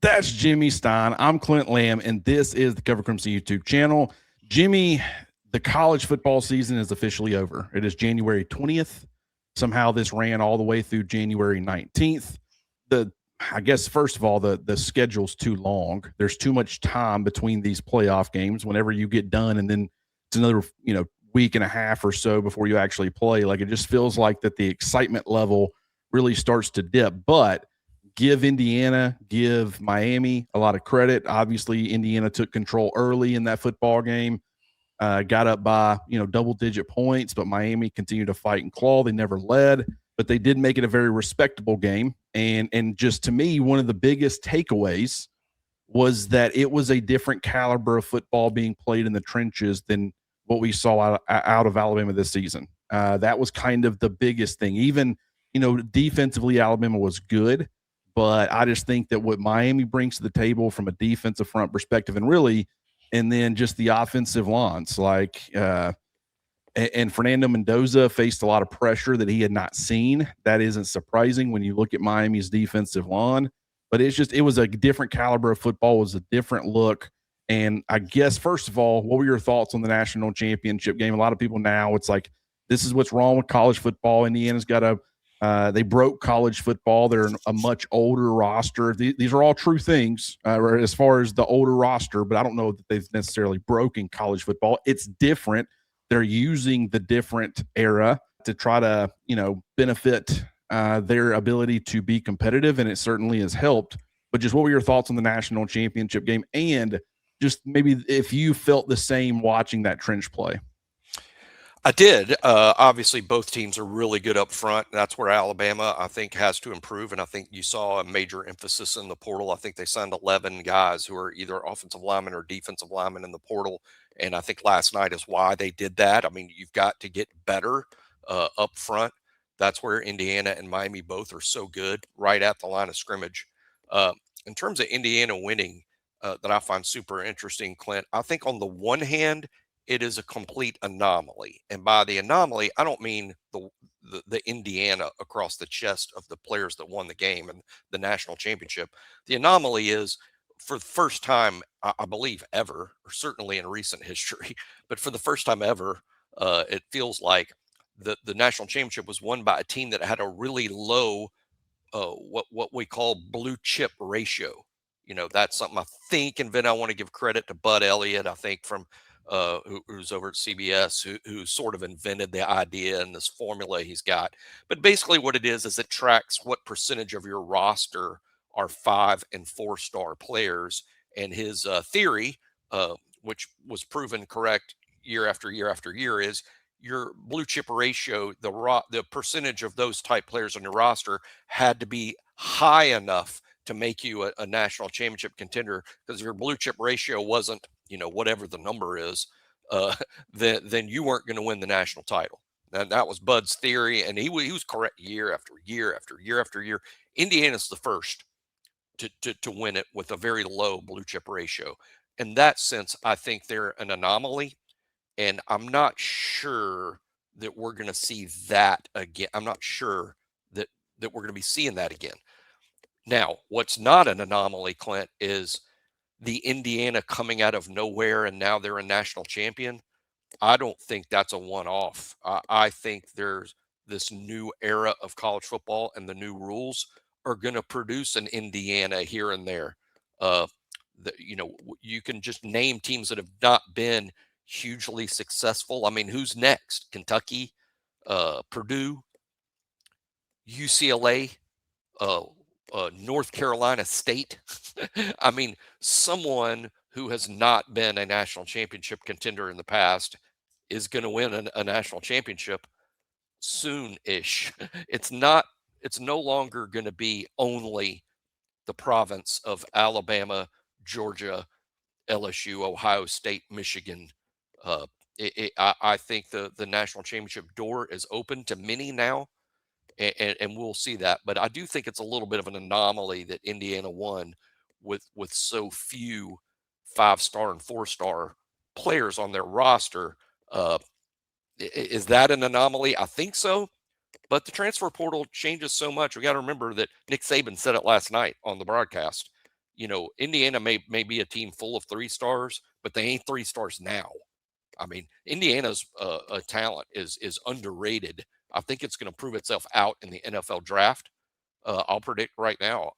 That's Jimmy Stein. I'm Clint Lamb, and this is the Cover Crimson YouTube channel. Jimmy, the college football season is officially over. It is January 20th. Somehow this ran all the way through January 19th. I guess first of all, the schedule's too long. There's too much time between these playoff games. Whenever you get done, and then it's another week and a half or so before you actually play. Like, it just feels like that the excitement level really starts to dip. But give Indiana, give Miami a lot of credit. Obviously, Indiana took control early in that football game, got up by double-digit points, but Miami continued to fight and claw. They never led, but they did make it a very respectable game. And just to me, one of the biggest takeaways was that it was a different caliber of football being played in the trenches than what we saw out of Alabama this season. That was kind of the biggest thing. Even defensively, Alabama was good. But I just think that what Miami brings to the table from a defensive front perspective, and then just the offensive lines, and Fernando Mendoza faced a lot of pressure that he had not seen. That isn't surprising when you look at Miami's defensive line, but it was a different caliber of football. It was a different look. And I guess, first of all, what were your thoughts on the national championship game? A lot of people now, it's like, this is what's wrong with college football. Indiana's got they broke college football. They're a much older roster. These are all true things as far as the older roster, but I don't know that they've necessarily broken college football. It's different. They're using the different era to try to, benefit their ability to be competitive, and it certainly has helped. But just what were your thoughts on the national championship game, and just maybe if you felt the same watching that trench play? I did. Obviously, both teams are really good up front. That's where Alabama, I think, has to improve. And I think you saw a major emphasis in the portal. I think they signed 11 guys who are either offensive linemen or defensive linemen in the portal. And I think last night is why they did that. I mean, you've got to get better up front. That's where Indiana and Miami both are so good, right at the line of scrimmage. In terms of Indiana winning, that I find super interesting, Clint, I think on the one hand, it is a complete anomaly. And by the anomaly, I don't mean the Indiana across the chest of the players that won the game and the national championship. The anomaly is, for the first time, I believe ever, or certainly in recent history, but for the first time ever, it feels like the national championship was won by a team that had a really low, what we call blue chip ratio. That's something I think, and then I want to give credit to Bud Elliott, I think, from who's over at CBS, who sort of invented the idea and this formula he's got. But basically what it is it tracks what percentage of your roster are 5- and 4-star players. And his theory, which was proven correct year after year after year, is your blue chip ratio, the percentage of those type players on your roster had to be high enough to make you a national championship contender. Because if your blue chip ratio wasn't, whatever the number is, then you weren't going to win the national title. And that was Bud's theory, and he was correct year after year after year after year. Indiana's the first to win it with a very low blue chip ratio. In that sense, I think they're an anomaly, and I'm not sure that we're going to see that again. I'm not sure that we're going to be seeing that again. Now, what's not an anomaly, Clint, is the Indiana coming out of nowhere and now they're a national champion. I don't think that's a one-off. I think there's this new era of college football, and the new rules are going to produce an Indiana here and there. You can just name teams that have not been hugely successful. I mean, who's next? Kentucky, Purdue, UCLA, North Carolina State. I mean, someone who has not been a national championship contender in the past is going to win a national championship soon-ish. It's no longer going to be only the province of Alabama, Georgia, LSU, Ohio State, Michigan. I think the national championship door is open to many now. And we'll see that. But I do think it's a little bit of an anomaly that Indiana won with so few 5-star and 4-star players on their roster. Is that an anomaly? I think so. But the transfer portal changes so much. We got to remember that Nick Saban said it last night on the broadcast. Indiana may be a team full of 3-stars, but they ain't 3-stars now. I mean, Indiana's talent is underrated. I think it's going to prove itself out in the NFL draft. I'll predict right now.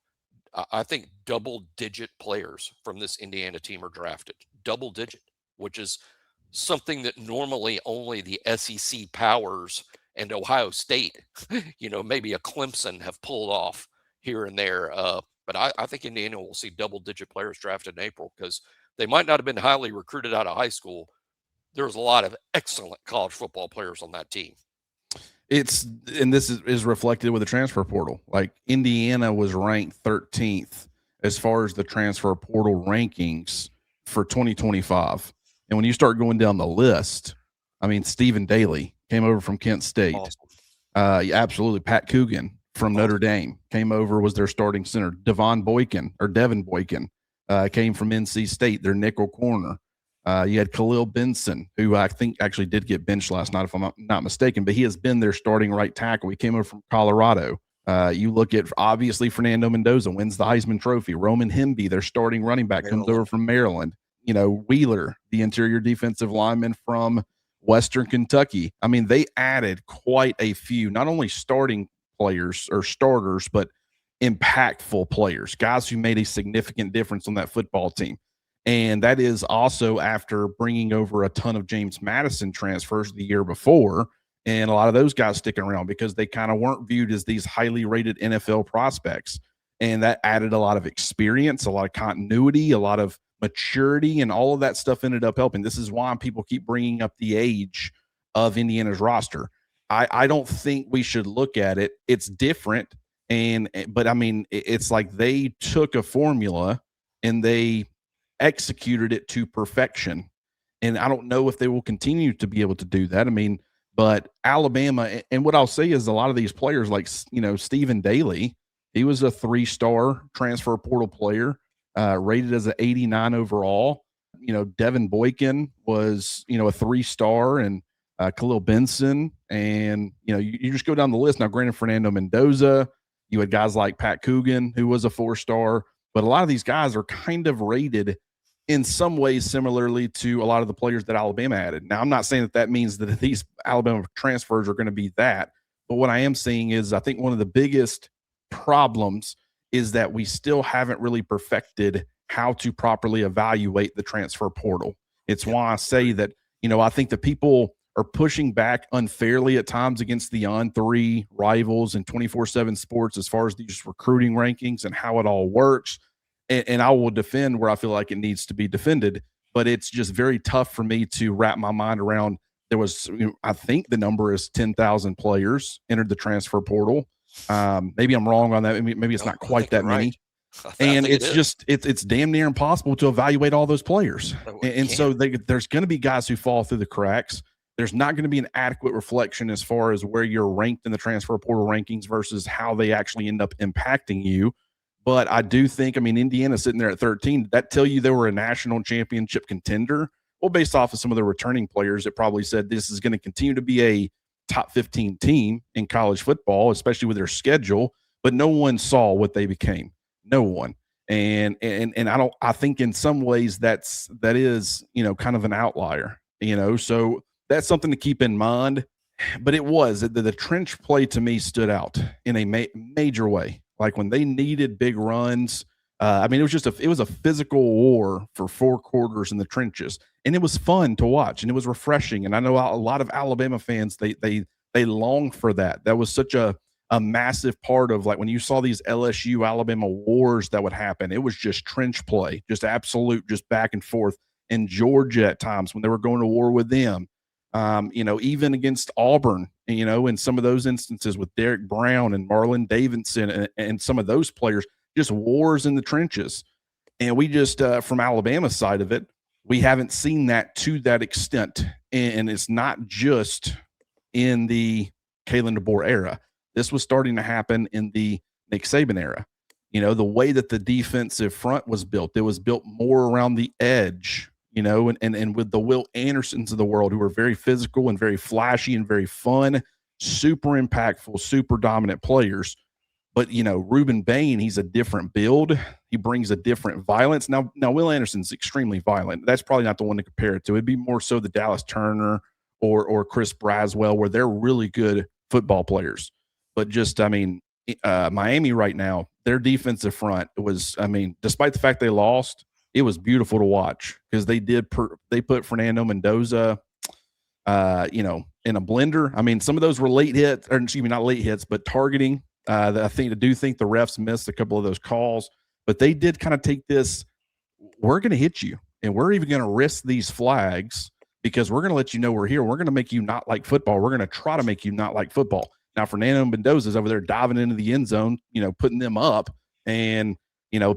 I think double-digit players from this Indiana team are drafted. Double-digit, which is something that normally only the SEC powers and Ohio State, maybe a Clemson have pulled off here and there. But I think Indiana will see double-digit players drafted in April because they might not have been highly recruited out of high school. There's a lot of excellent college football players on that team. And this is reflected with the transfer portal. Like Indiana was ranked 13th as far as the transfer portal rankings for 2025. And when you start going down the list, I mean, Stephen Daly came over from Kent State. Awesome. Absolutely. Pat Coogan from Notre Dame came over, was their starting center. Devin Boykin came from NC State, their nickel corner. You had Khalil Benson, who I think actually did get benched last night, if I'm not mistaken, but he has been their starting right tackle. He came over from Colorado. You look at, obviously, Fernando Mendoza wins the Heisman Trophy. Roman Hemby, their starting running back, comes over from Maryland. Wheeler, the interior defensive lineman from Western Kentucky. I mean, they added quite a few, not only starting players or starters, but impactful players, guys who made a significant difference on that football team. And that is also after bringing over a ton of James Madison transfers the year before. And a lot of those guys sticking around because they kind of weren't viewed as these highly rated NFL prospects. And that added a lot of experience, a lot of continuity, a lot of maturity, and all of that stuff ended up helping. This is why people keep bringing up the age of Indiana's roster. I don't think we should look at it. It's different. But I mean, it's like they took a formula and they executed it to perfection. And I don't know if they will continue to be able to do that. I mean, but Alabama, and what I'll say is a lot of these players like, Stephen Daly, he was a 3-star transfer portal player, rated as an 89 overall. Devin Boykin was, a 3-star, and Khalil Benson. And, you just go down the list. Now, granted, Fernando Mendoza, you had guys like Pat Coogan, who was a 4-star, but a lot of these guys are kind of rated in some ways similarly to a lot of the players that Alabama added. Now, I'm not saying that means that these Alabama transfers are going to be that, but what I am seeing is I think one of the biggest problems is that we still haven't really perfected how to properly evaluate the transfer portal. It's why I say that, I think the people are pushing back unfairly at times against the On3 rivals and 24/7 Sports as far as these recruiting rankings and how it all works. And I will defend where I feel like it needs to be defended, but it's just very tough for me to wrap my mind around. There was, I think the number is 10,000 players entered the transfer portal. Maybe I'm wrong on that. Maybe it's not quite that many. Right. And it's damn near impossible to evaluate all those players. And so there's going to be guys who fall through the cracks. There's not going to be an adequate reflection as far as where you're ranked in the transfer portal rankings versus how they actually end up impacting you. But I do think, Indiana sitting there at 13, that tell you they were a national championship contender. Well, based off of some of the returning players, it probably said this is going to continue to be a top 15 team in college football, especially with their schedule. But no one saw what they became. No one. And I think in some ways that is, kind of an outlier, so that's something to keep in mind. But it was the trench play to me stood out in a major way. Like when they needed big runs, it was a physical war for 4 quarters in the trenches, and it was fun to watch, and it was refreshing. And I know a lot of Alabama fans they long for that. That was such a massive part of, like, when you saw these LSU Alabama wars that would happen. It was just trench play, just absolute, just back and forth. And Georgia at times when they were going to war with them. Even against Auburn, in some of those instances with Derek Brown and Marlon Davidson and some of those players, just wars in the trenches. And we just, from Alabama's side of it, we haven't seen that to that extent. And it's not just in the Kalen DeBoer era. This was starting to happen in the Nick Saban era. The way that the defensive front was built, it was built more around the edge, and with the Will Andersons of the world, who are very physical and very flashy and very fun, super impactful, super dominant players. But Reuben Bain, he's a different build. He brings a different violence. Now Will Anderson's extremely violent. That's probably not the one to compare it to. It'd be more so the Dallas Turner or Chris Braswell, where they're really good football players. But just, Miami right now, their defensive front was, despite the fact they lost, it was beautiful to watch because they put Fernando Mendoza, in a blender. Some of those were late hits, or excuse me, not late hits, but targeting. I do think the refs missed a couple of those calls, but they did kind of take this. We're going to hit you, and we're even going to risk these flags because we're going to let you know we're here. We're going to make you not like football. We're going to try to make you not like football. Now, Fernando Mendoza's over there diving into the end zone, putting them up and,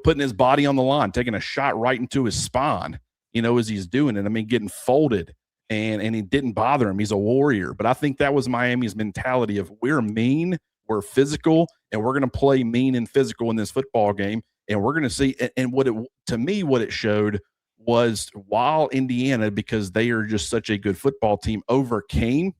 putting his body on the line, taking a shot right into his spine, as he's doing it. Getting folded and he didn't bother him. He's a warrior. But I think that was Miami's mentality of we're mean, we're physical, and we're going to play mean and physical in this football game. And we're going to see. And what it showed was while Indiana, because they are just such a good football team, overcame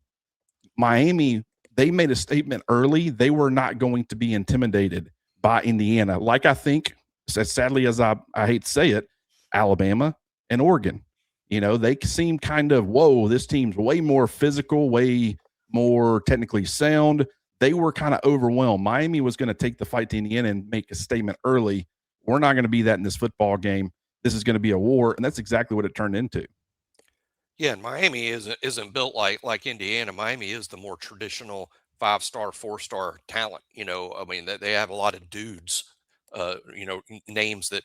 Miami, they made a statement early. They were not going to be intimidated by Indiana. Like I think, as sadly as I hate to say it, Alabama and Oregon. They seem kind of, whoa, this team's way more physical, way more technically sound. They were kind of overwhelmed. Miami was going to take the fight to Indiana and make a statement early. We're not going to be that in this football game. This is going to be a war, and that's exactly what it turned into. Yeah, and Miami isn't built like Indiana. Miami is the more traditional 5-star, 4-star talent. They have a lot of dudes, names that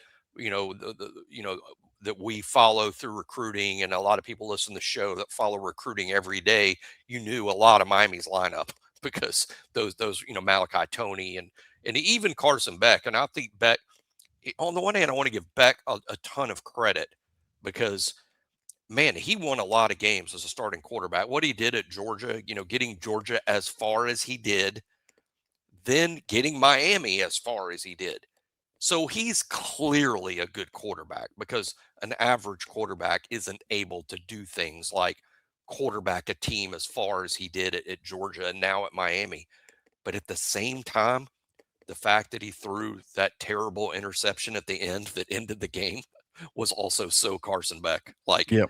that we follow through recruiting, and a lot of people listen to the show that follow recruiting every day. You knew a lot of Miami's lineup because those Malachi Tony and even Carson Beck. And I think Beck, on the one hand, I want to give Beck a ton of credit because, man, he won a lot of games as a starting quarterback. What he did at Georgia, getting Georgia as far as he did, then getting Miami as far as he did. So he's clearly a good quarterback because an average quarterback isn't able to do things like quarterback a team as far as he did at Georgia and now at Miami. But at the same time, the fact that he threw that terrible interception at the end that ended the game was also so Carson Beck. Like, Yep.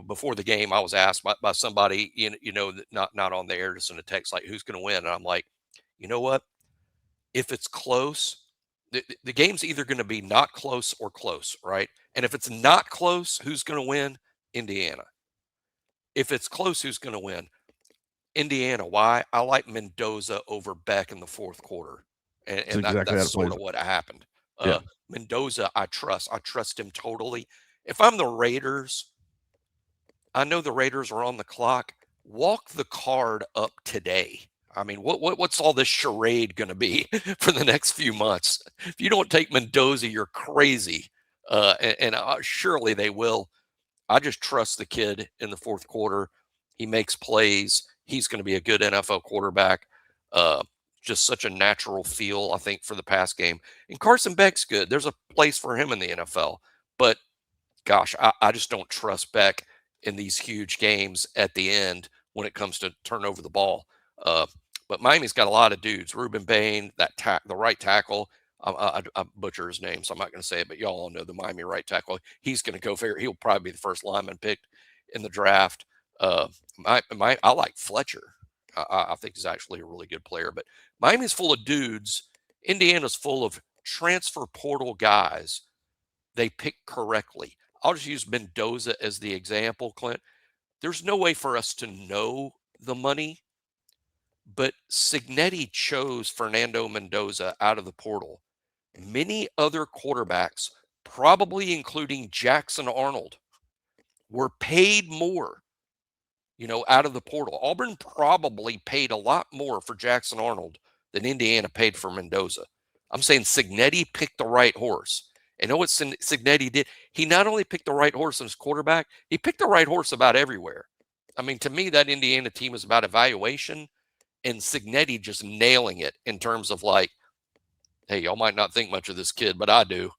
before the game, I was asked by somebody, not on the air, just in a text, like, who's going to win? And I'm like, you know what? If it's close, the game's either going to be not close or close, right? And if it's not close, who's going to win? Indiana. If it's close, who's going to win? Indiana. Why? I like Mendoza over Beck in the fourth quarter. And that's sort of what happened. Yeah. Mendoza, I trust. I trust him totally. If I'm the Raiders, I know the Raiders are on the clock. Walk the card up today. What's all this charade going to be for the next few months? If you don't take Mendoza, you're crazy. Surely they will. I just trust the kid in the fourth quarter. He makes plays. He's going to be a good NFL quarterback. Just such a natural feel, I think, for the pass game. And Carson Beck's good. There's a place for him in the NFL. But, gosh, I just don't trust Beck in these huge games at the end when it comes to turn over the ball. But Miami's got a lot of dudes. Reuben Bain, the right tackle. I butcher his name, so I'm not going to say it, but y'all all know the Miami right tackle. He's going to go fair. He'll probably be the first lineman picked in the draft. I like Fletcher. I think he's actually a really good player. But Miami's full of dudes. Indiana's full of transfer portal guys. They pick correctly. I'll just use Mendoza as the example, Clint. There's no way for us to know the money, but Cignetti chose Fernando Mendoza out of the portal. Many other quarterbacks, probably including Jackson Arnold, were paid more, out of the portal. Auburn probably paid a lot more for Jackson Arnold than Indiana paid for Mendoza. I'm saying Cignetti picked the right horse. And know what Cignetti did? He not only picked the right horse as quarterback, he picked the right horse about everywhere. To me, that Indiana team is about evaluation and Cignetti just nailing it in terms of like, hey, y'all might not think much of this kid, but I do.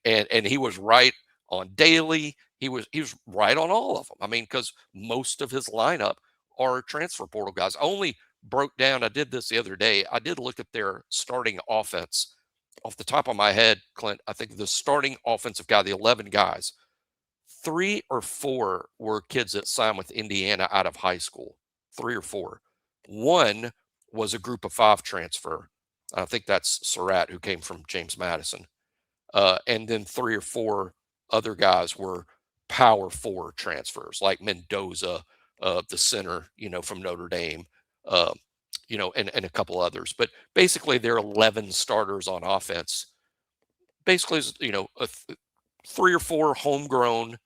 and he was right on Daly. He was right on all of them. Because most of his lineup are transfer portal guys. Only broke down, I did this the other day. I did look at their starting offense off the top of my head, Clint. I think the starting offensive guy, the 11 guys, 3 or 4 were kids that signed with Indiana out of high school. 3 or 4. One was a group of 5 transfer. I think that's Surratt, who came from James Madison. And then 3 or 4 other guys were power 4 transfers, like Mendoza, the center, from Notre Dame, uh, and a couple others. But basically, there are 11 starters on offense. Basically, 3 or 4 homegrown,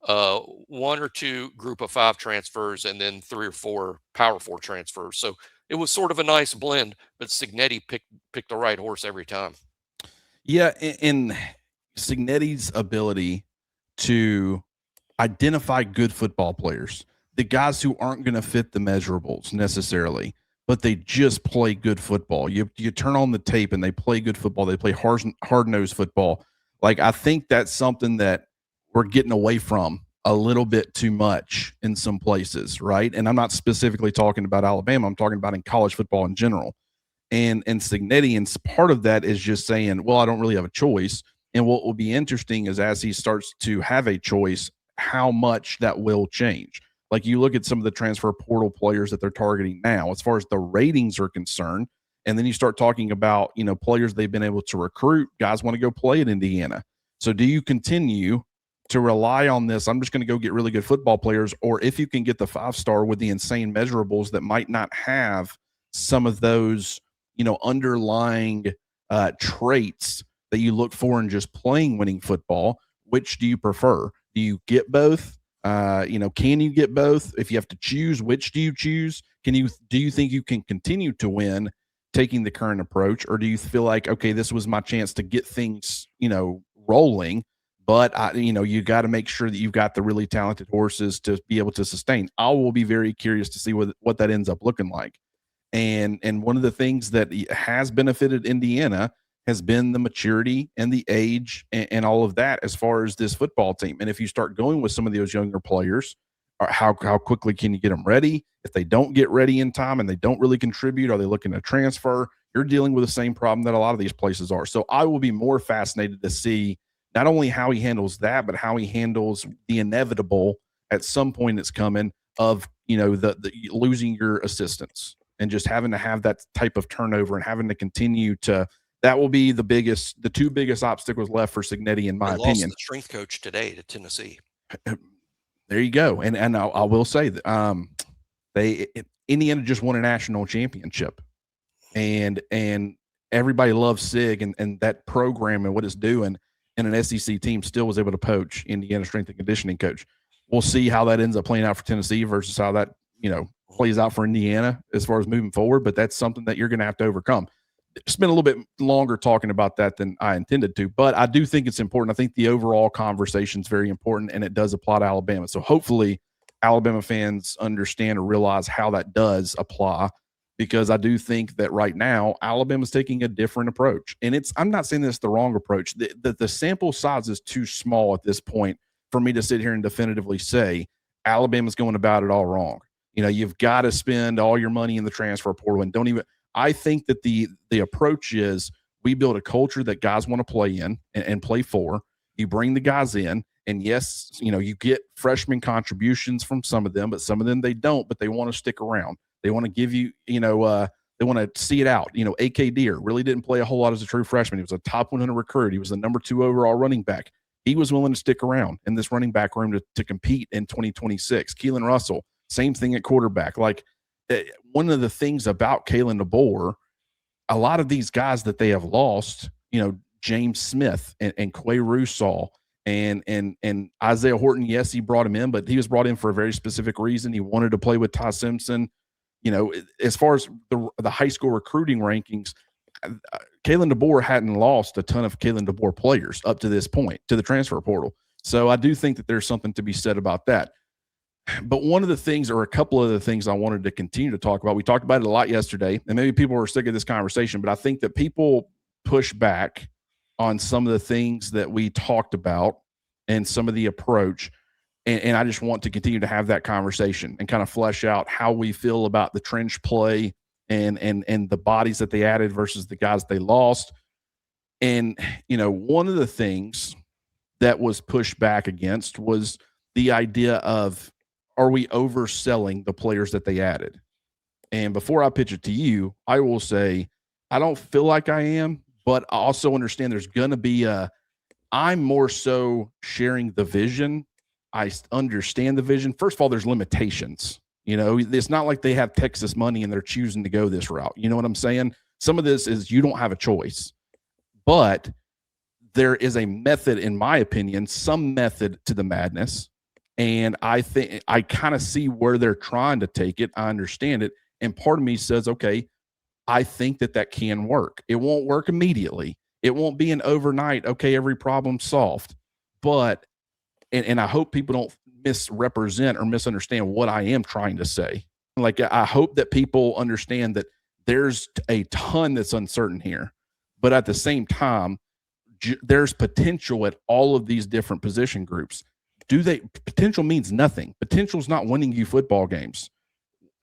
1 or 2 group of 5 transfers, and then 3 or 4 power 4 transfers. So it was sort of a nice blend, but Signetti picked the right horse every time. Yeah, and Signetti's ability to identify good football players, the guys who aren't going to fit the measurables necessarily, but they just play good football. You turn on the tape and they play good football. They play hard-nosed football. Like, I think that's something that we're getting away from a little bit too much in some places, right? And I'm not specifically talking about Alabama. I'm talking about in college football in general. And Signetti, and part of that is just saying, well, I don't really have a choice. And what will be interesting is as he starts to have a choice, how much that will change. Like, you look at some of the transfer portal players that they're targeting now, as far as the ratings are concerned, and then you start talking about, players they've been able to recruit. Guys want to go play at Indiana. So do you continue to rely on this? I'm just going to go get really good football players, or if you can get the 5-star with the insane measurables that might not have some of those, underlying traits that you look for in just playing winning football, which do you prefer? Do you get both? Can you get both? If you have to choose, which do you choose? Do you think you can continue to win taking the current approach, or do you feel like, okay, this was my chance to get things, rolling, but you got to make sure that you've got the really talented horses to be able to sustain? I will be very curious to see what that ends up looking like. And one of the things that has benefited Indiana has been the maturity and the age and all of that as far as this football team. And if you start going with some of those younger players, how quickly can you get them ready? If they don't get ready in time and they don't really contribute, are they looking to transfer? You're dealing with the same problem that a lot of these places are. So I will be more fascinated to see not only how he handles that, but how he handles the inevitable at some point that's coming of, the losing your assistants and just having to have that type of turnover and having to continue to. That will be the 2 biggest obstacles left for Signetti, in my opinion. Lost the strength coach today to Tennessee. There you go. And I will say that Indiana just won a national championship, and everybody loves Sig and that program and what it's doing. And an SEC team still was able to poach Indiana strength and conditioning coach. We'll see how that ends up playing out for Tennessee versus how that plays out for Indiana as far as moving forward. But that's something that you're going to have to overcome. Spent a little bit longer talking about that than I intended to, but I do think it's important. I think the overall conversation is very important, and it does apply to Alabama. So hopefully Alabama fans understand or realize how that does apply, because I do think that right now Alabama's taking a different approach. And I'm not saying this is the wrong approach. The sample size is too small at this point for me to sit here and definitively say Alabama's going about it all wrong. You've got to spend all your money in the transfer portal and don't even – I think that the approach is we build a culture that guys want to play in and play for. You bring the guys in, and yes, you get freshman contributions from some of them, but some of them they don't, but they want to stick around. They want to give you, they want to see it out. A.K. Deer really didn't play a whole lot as a true freshman. He was a top 100 recruit. He was the number 2 overall running back. He was willing to stick around in this running back room to compete in 2026. Keelan Russell, same thing at quarterback. Like, one of the things about Kalen DeBoer, a lot of these guys that they have lost, James Smith and Quay Russaw and Isaiah Horton, yes, he brought him in, but he was brought in for a very specific reason. He wanted to play with Ty Simpson. As far as the high school recruiting rankings, Kalen DeBoer hadn't lost a ton of Kalen DeBoer players up to this point to the transfer portal. So I do think that there's something to be said about that. But one of the things, or a couple of the things I wanted to continue to talk about, we talked about it a lot yesterday, and maybe people were sick of this conversation, but I think that people push back on some of the things that we talked about and some of the approach. And I just want to continue to have that conversation and kind of flesh out how we feel about the trench play and the bodies that they added versus the guys they lost. And one of the things that was pushed back against was the idea of, are we overselling the players that they added? And before I pitch it to you, I will say I don't feel like I am, but I also understand there's going to be I'm more so sharing the vision. I understand the vision. First of all, there's limitations. It's not like they have Texas money and they're choosing to go this route. You know what I'm saying? Some of this is you don't have a choice, but there is a method, in my opinion, some method to the madness. And I think I kind of see where they're trying to take it. I understand it. And part of me says, okay, I think that can work. It won't work immediately. It won't be an overnight, okay, every problem solved. But, and I hope people don't misrepresent or misunderstand what I am trying to say. Like, I hope that people understand that there's a ton that's uncertain here. But at the same time, there's potential at all of these different position groups. Potential means nothing. Potential is not winning you football games.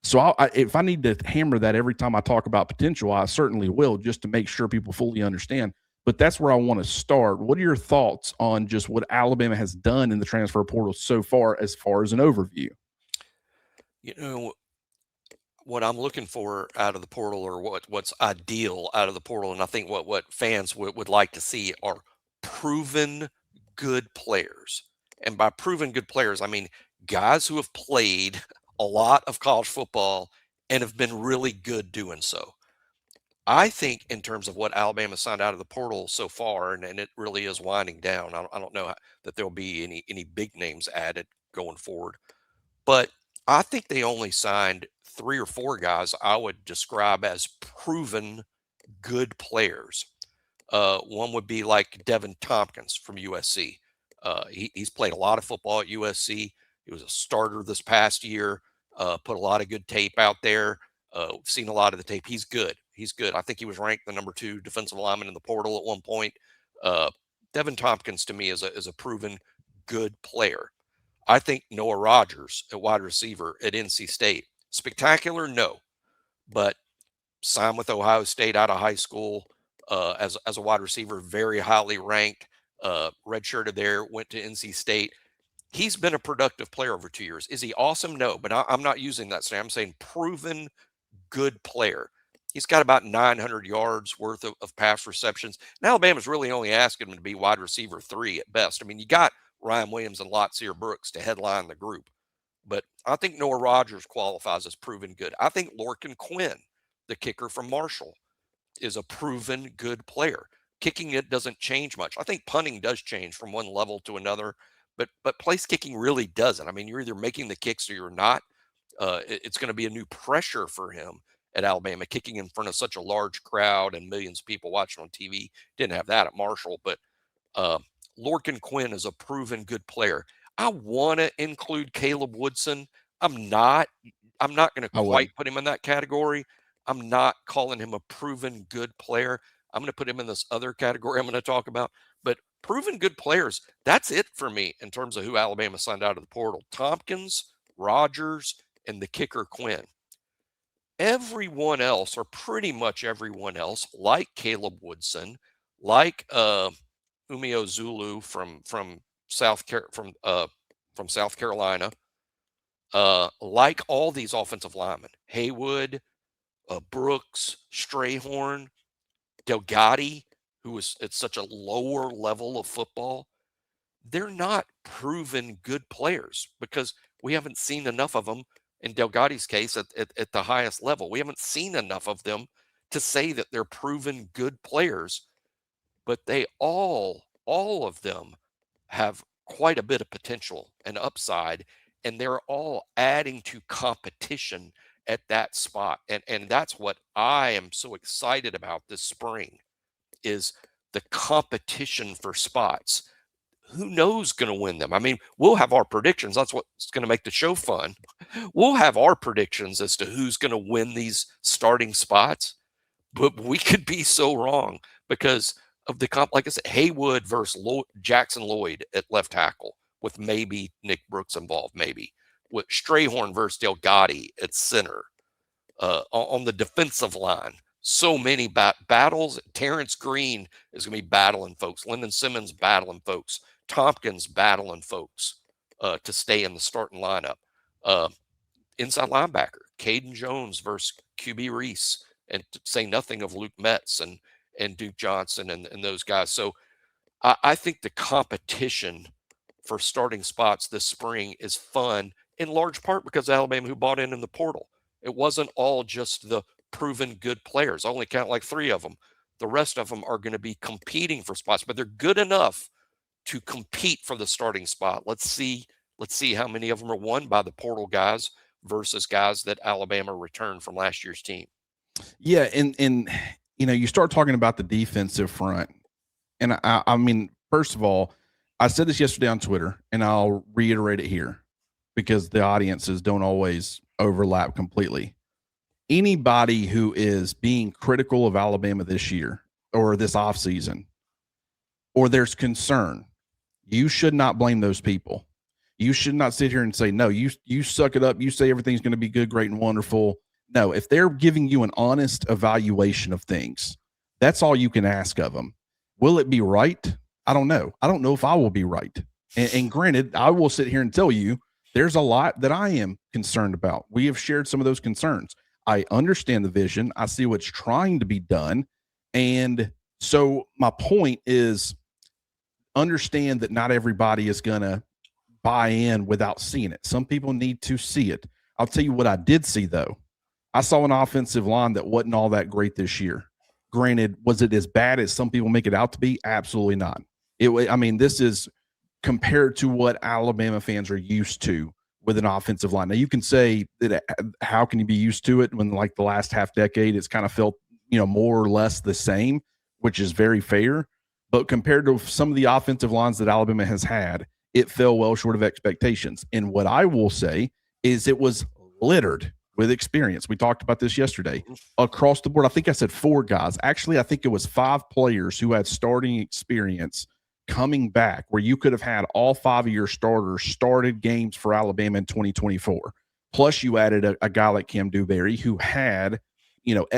So if I need to hammer that every time I talk about potential, I certainly will, just to make sure people fully understand. But that's where I want to start. What are your thoughts on just what Alabama has done in the transfer portal so far as an overview? What I'm looking for out of the portal, or what's ideal out of the portal, and I think what fans would like to see, are proven good players. And by proven good players, I mean guys who have played a lot of college football and have been really good doing so. I think in terms of what Alabama signed out of the portal so far, and it really is winding down. I don't know that there'll be any big names added going forward, but I think they only signed 3 or 4 guys I would describe as proven good players. One would be like Devin Tompkins from USC. He's played a lot of football at USC. He was a starter this past year. Put a lot of good tape out there. We've seen a lot of the tape. He's good. He's good. I think he was ranked the number 2 defensive lineman in the portal at one point. Devin Tompkins to me is a proven good player. I think Noah Rogers at wide receiver at NC State, spectacular, no, but signed with Ohio State out of high school as a wide receiver, very highly ranked. Redshirted there, went to NC State. He's been a productive player over 2 years. Is he awesome? No, but I'm not using that. I'm saying proven good player. He's got about 900 yards worth of pass receptions. And Alabama's really only asking him to be wide receiver 3 at best. I mean, you got Ryan Williams and Lotsier Brooks to headline the group. But I think Noah Rogers qualifies as proven good. I think Lorcan Quinn, the kicker from Marshall, is a proven good player. Kicking it doesn't change much. I think punting does change from one level to another, but place kicking really doesn't. I mean, you're either making the kicks or you're not. It's going to be a new pressure for him at Alabama, kicking in front of such a large crowd and millions of people watching on TV. Didn't have that at Marshall, but Lorcan Quinn is a proven good player. I want to include Caleb Woodson. I'm not going to quite put him in that category. I'm not calling him a proven good player. I'm going to put him in this other category I'm going to talk about. But proven good players, that's it for me in terms of who Alabama signed out of the portal. Tompkins, Rogers, and the kicker Quinn. Everyone else, or pretty much everyone else, like Caleb Woodson, like Umio Zulu from South Carolina, like all these offensive linemen, Haywood, Brooks, Strayhorn, Delgatti, who is at such a lower level of football, they're not proven good players because we haven't seen enough of them. In Delgatti's case, at the highest level, we haven't seen enough of them to say that they're proven good players. But they all of them have quite a bit of potential and upside, and they're all adding to competition at that spot. And that's what I am so excited about this spring, is the competition for spots. Who knows going to win them? I mean, we'll have our predictions. That's what's going to make the show fun. We'll have our predictions as to who's going to win these starting spots, but we could be so wrong because of the like I said, Haywood versus Jackson Lloyd at left tackle. with maybe Nick Brooks involved, maybe with Strayhorn versus Delgatti at center, on the defensive line. So many battles. Terrence Green is going to be battling folks. Lyndon Simmons battling folks. Tompkins battling folks to stay in the starting lineup. Inside linebacker, Caden Jones versus QB Reese, and to say nothing of Luke Metz and Duke Johnson and those guys. So I think the competition for starting spots this spring is fun, in large part because Alabama who bought in the portal. It wasn't all just the proven good players. I only count like 3 of them. The rest of them are going to be competing for spots, but they're good enough to compete for the starting spot. Let's see how many of them are won by the portal guys versus guys that Alabama returned from last year's team. Yeah, and you start talking about the defensive front, and I mean, first of all, I said this yesterday on Twitter, and I'll reiterate it here because the audiences don't always overlap completely. Anybody who is being critical of Alabama this year or this offseason, or there's concern, you should not blame those people. You should not sit here and say, no, you suck it up. You say everything's going to be good, great, and wonderful. No, if they're giving you an honest evaluation of things, that's all you can ask of them. Will it be right? I don't know. I don't know if I will be right. And granted, I will sit here and tell you there's a lot that I am concerned about. We have shared some of those concerns. I understand the vision. I see what's trying to be done. And so my point is, understand that not everybody is going to buy in without seeing it. Some people need to see it. I'll tell you what I did see, though. I saw an offensive line that wasn't all that great this year. Granted, was it as bad as some people make it out to be? Absolutely not. This is compared to what Alabama fans are used to with an offensive line. Now, you can say that how can you be used to it when, like, the last half decade, it's kind of felt, more or less the same, which is very fair. But compared to some of the offensive lines that Alabama has had, it fell well short of expectations. And what I will say is it was littered with experience. We talked about this yesterday. Across the board, I think I said 4 guys. Actually, I think it was 5 players who had starting experience coming back, where you could have had all 5 of your starters started games for Alabama in 2024. Plus, you added a guy like Cam DeBoer who had,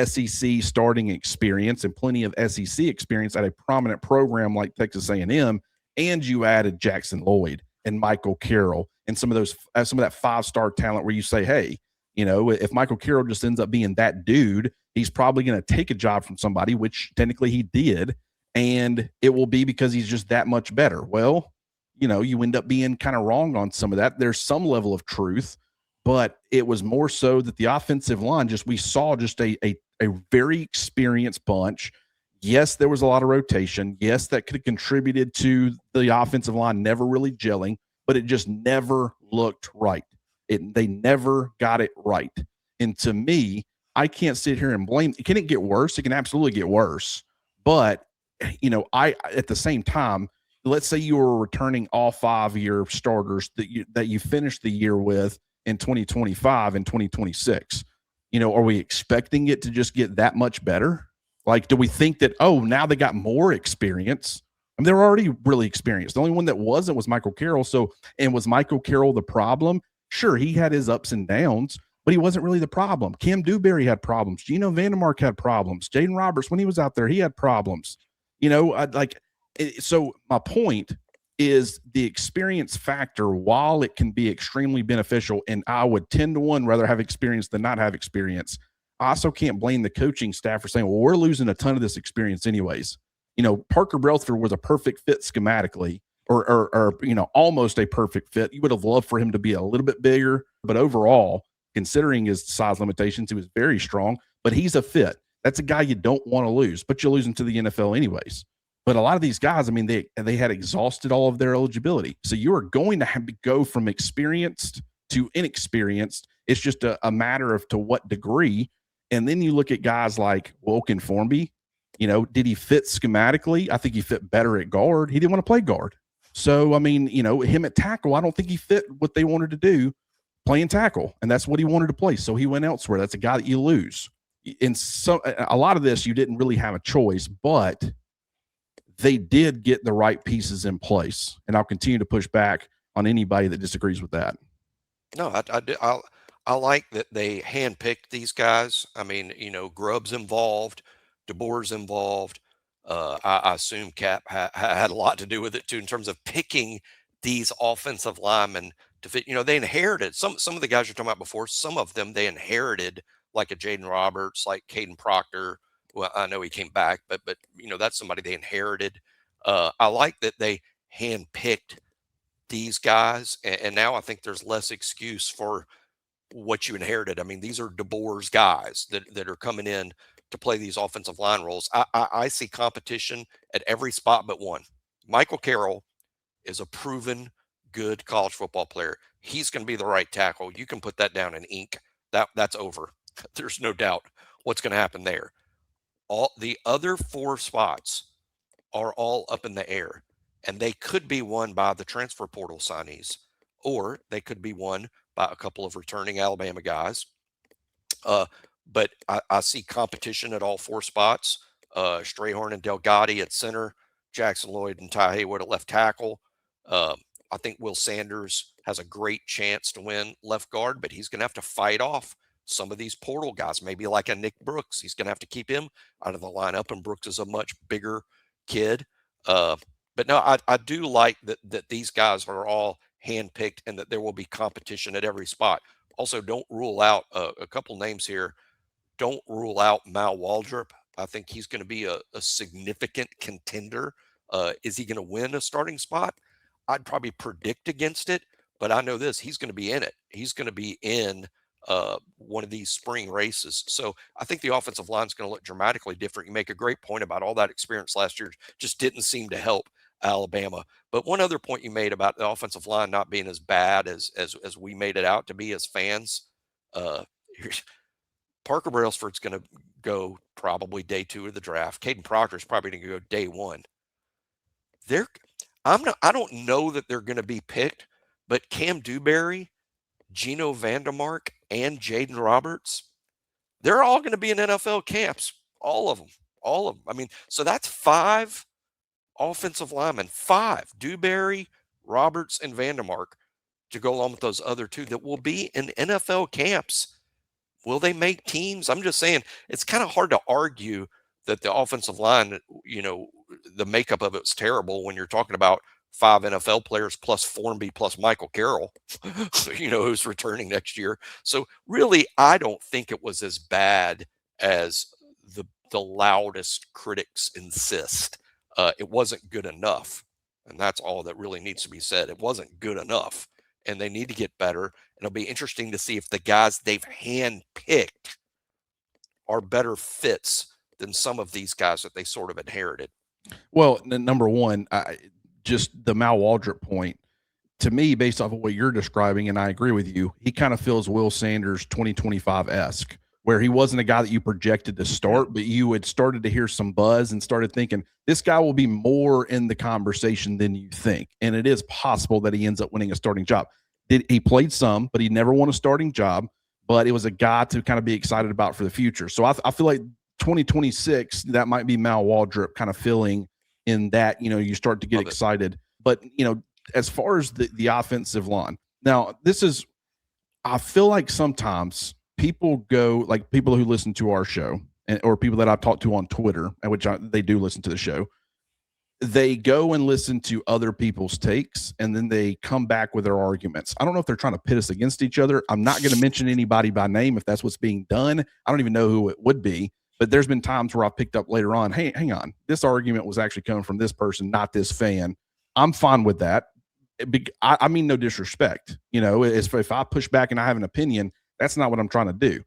SEC starting experience and plenty of SEC experience at a prominent program like Texas A&M. And you added Jackson Lloyd and Michael Carroll and some of that 5-star talent where you say, hey, if Michael Carroll just ends up being that dude, he's probably going to take a job from somebody, which technically he did. And it will be because he's just that much better. Well, you end up being kind of wrong on some of that. There's some level of truth, but it was more so that the offensive line we saw a very experienced bunch. Yes, there was a lot of rotation. Yes, that could have contributed to the offensive line never really gelling, but it just never looked right. They never got it right. And to me, I can't sit here and blame. Can it get worse? It can absolutely get worse. But, at the same time, let's say you were returning all 5 of your starters that you finished the year with in 2025 and 2026. Are we expecting it to just get that much better? Like, do we think that, now they got more experience? I mean, they're already really experienced. The only one that wasn't was Michael Carroll. And was Michael Carroll the problem? Sure, he had his ups and downs, but he wasn't really the problem. Cam DeBoer had problems. Geno Vandermark had problems. Jaden Roberts, when he was out there, he had problems. So my point is the experience factor, while it can be extremely beneficial, and I would 10-to-1 rather have experience than not have experience, I also can't blame the coaching staff for saying, well, we're losing a ton of this experience anyways. Parker Belford was a perfect fit schematically, or almost a perfect fit. You would have loved for him to be a little bit bigger, but overall, considering his size limitations, he was very strong, but he's a fit. That's a guy you don't want to lose, but you're losing to the NFL anyways. But a lot of these guys, I mean, they had exhausted all of their eligibility. So you are going to have to go from experienced to inexperienced. It's just a matter of to what degree. And then you look at guys like Wilkin Formby. Did he fit schematically? I think he fit better at guard. He didn't want to play guard. So, I mean, him at tackle, I don't think he fit what they wanted to do, playing tackle. And that's what he wanted to play. So he went elsewhere. That's a guy that you lose. And so a lot of this, you didn't really have a choice, but they did get the right pieces in place. And I'll continue to push back on anybody that disagrees with that. No, I like that they handpicked these guys. I mean, Grubb's involved, DeBoer's involved. I assume Cap had a lot to do with it too in terms of picking these offensive linemen to fit. They inherited some of the guys you're talking about before. Some of them they inherited, like a Jaden Roberts, like Caden Proctor. Well, I know he came back, but that's somebody they inherited. I like that they handpicked these guys, and now I think there's less excuse for what you inherited. I mean, these are DeBoer's guys that are coming in to play these offensive line roles. I see competition at every spot but one. Michael Carroll is a proven good college football player. He's going to be the right tackle. You can put that down in ink. That's over. There's no doubt what's going to happen there. All the other 4 spots are all up in the air, and they could be won by the transfer portal signees, or they could be won by a couple of returning Alabama guys. But I see competition at all 4 spots. Strayhorn and Delgatti at center, Jackson Lloyd and Ty Haywood at left tackle. I think Will Sanders has a great chance to win left guard, but he's going to have to fight off some of these portal guys, maybe like a Nick Brooks. He's going to have to keep him out of the lineup, and Brooks is a much bigger kid. But no, I do like that these guys are all handpicked and that there will be competition at every spot. Also, don't rule out a couple names here. Don't rule out Mal Waldrop. I think he's going to be a significant contender. Is he going to win a starting spot? I'd probably predict against it, but I know this, he's going to be in it. He's going to be in one of these spring races. So I think the offensive line is going to look dramatically different. You make a great point about all that experience last year just didn't seem to help Alabama. But one other point you made about the offensive line not being as bad as we made it out to be as fans. Parker Brailsford's going to go probably day 2 of the draft. Caden Proctor is probably going to go day 1. I don't know that they're going to be picked, but Cam Dewberry, Geno Vandermark, and Jaden Roberts, they're all going to be in NFL camps. All of them. I mean, so that's 5 offensive linemen, 5, Dewberry, Roberts, and Vandermark, to go along with those other 2 that will be in NFL camps. Will they make teams? I'm just saying it's kind of hard to argue that the offensive line, the makeup of it's terrible when you're talking about 5 NFL players plus Formby plus Michael Carroll, who's returning next year. So really, I don't think it was as bad as the loudest critics insist. It wasn't good enough. And that's all that really needs to be said. It wasn't good enough, and they need to get better. And it'll be interesting to see if the guys they've handpicked are better fits than some of these guys that they sort of inherited. Well, number one, just the Mal Waldrop point, to me, based off of what you're describing, and I agree with you, he kind of feels Will Sanders 2025-esque, where he wasn't a guy that you projected to start, but you had started to hear some buzz and started thinking, this guy will be more in the conversation than you think. And it is possible that he ends up winning a starting job. He played some, but he never won a starting job, but it was a guy to kind of be excited about for the future. So I feel like 2026, that might be Mal Waldrop kind of filling in that, you start to get excited. But, as far as the offensive line, now I feel like sometimes people go, like people who listen to our show or people that I've talked to on Twitter, which they do listen to the show, they go and listen to other people's takes and then they come back with their arguments. I don't know if they're trying to pit us against each other. I'm not going to mention anybody by name if that's what's being done. I don't even know who it would be. But there's been times where I've picked up later on, hey, hang on, this argument was actually coming from this person, not this fan. I'm fine with that. I mean, no disrespect. If I push back and I have an opinion, that's not what I'm trying to do.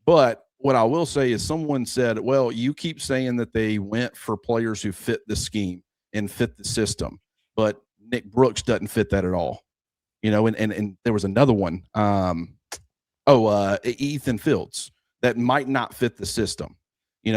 But what I will say is someone said, well, you keep saying that they went for players who fit the scheme and fit the system, but Nick Brooks doesn't fit that at all. And there was another one. Ethan Fields, that might not fit the system.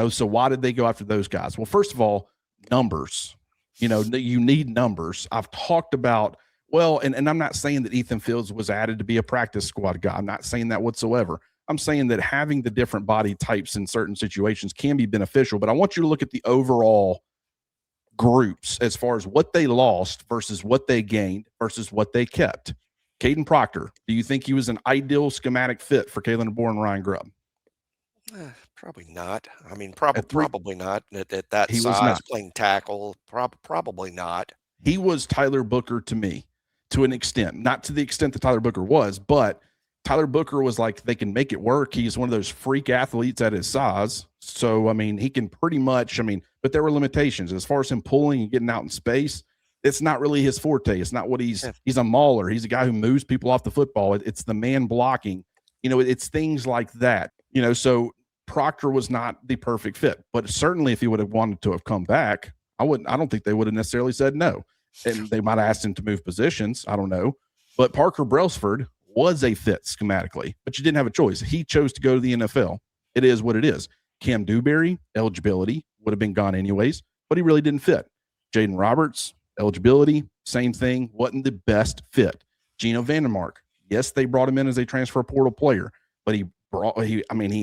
So why did they go after those guys? Well, first of all, numbers. You need numbers. I've talked about, and I'm not saying that Ethan Fields was added to be a practice squad guy. I'm not saying that whatsoever. I'm saying that having the different body types in certain situations can be beneficial, but I want you to look at the overall groups as far as what they lost versus what they gained versus what they kept. Caden Proctor, do you think he was an ideal schematic fit for Kalen DeBoer and Ryan Grubb? Probably not. I mean, At three, probably not at that he was size, not. playing tackle. Probably not. He was Tyler Booker to me, to an extent, not to the extent that Tyler Booker was, but Tyler Booker was like, they can make it work. He's one of those freak athletes at his size. So, I mean, he can pretty much, I mean, but there were limitations as far as him pulling and getting out in space. It's not really his forte. It's not what he's a mauler. He's a guy who moves people off the football. It's the man blocking, it's things like that, so Proctor was not the perfect fit, but certainly if he would have wanted to have come back, I don't think they would have necessarily said no. And they might have asked him to move positions. I don't know. But Parker Brailsford was a fit schematically, but you didn't have a choice. He chose to go to the NFL. It is what it is. Cam Dewberry, eligibility would have been gone anyways, but he really didn't fit. Jaden Roberts, eligibility, same thing, wasn't the best fit. Geno Vandermark, yes, they brought him in as a transfer portal player, but he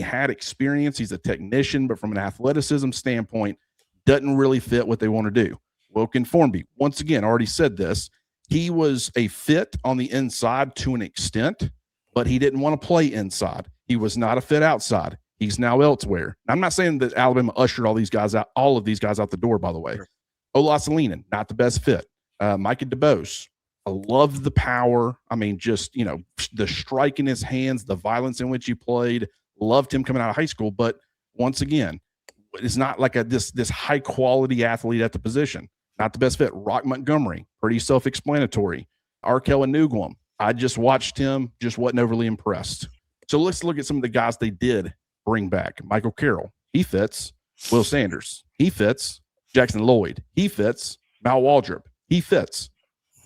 had experience. He's a technician, but from an athleticism standpoint, doesn't really fit what they want to do. Wilkin Formby, once again, already said this. He was a fit on the inside to an extent, but he didn't want to play inside. He was not a fit outside. He's now elsewhere. I'm not saying that Alabama ushered all of these guys out the door, by the way. Sure. Olasalinen, not the best fit. Micah DeBose, I love the power. I mean, just, the strike in his hands, the violence in which he played. Loved him coming out of high school. But once again, it's not like this high quality athlete at the position. Not the best fit. Rock Montgomery, pretty self-explanatory. Arkell Anugwam, I just watched him, just wasn't overly impressed. So let's look at some of the guys they did bring back. Michael Carroll, he fits. Will Sanders, he fits. Jackson Lloyd, he fits. Mal Waldrop, he fits.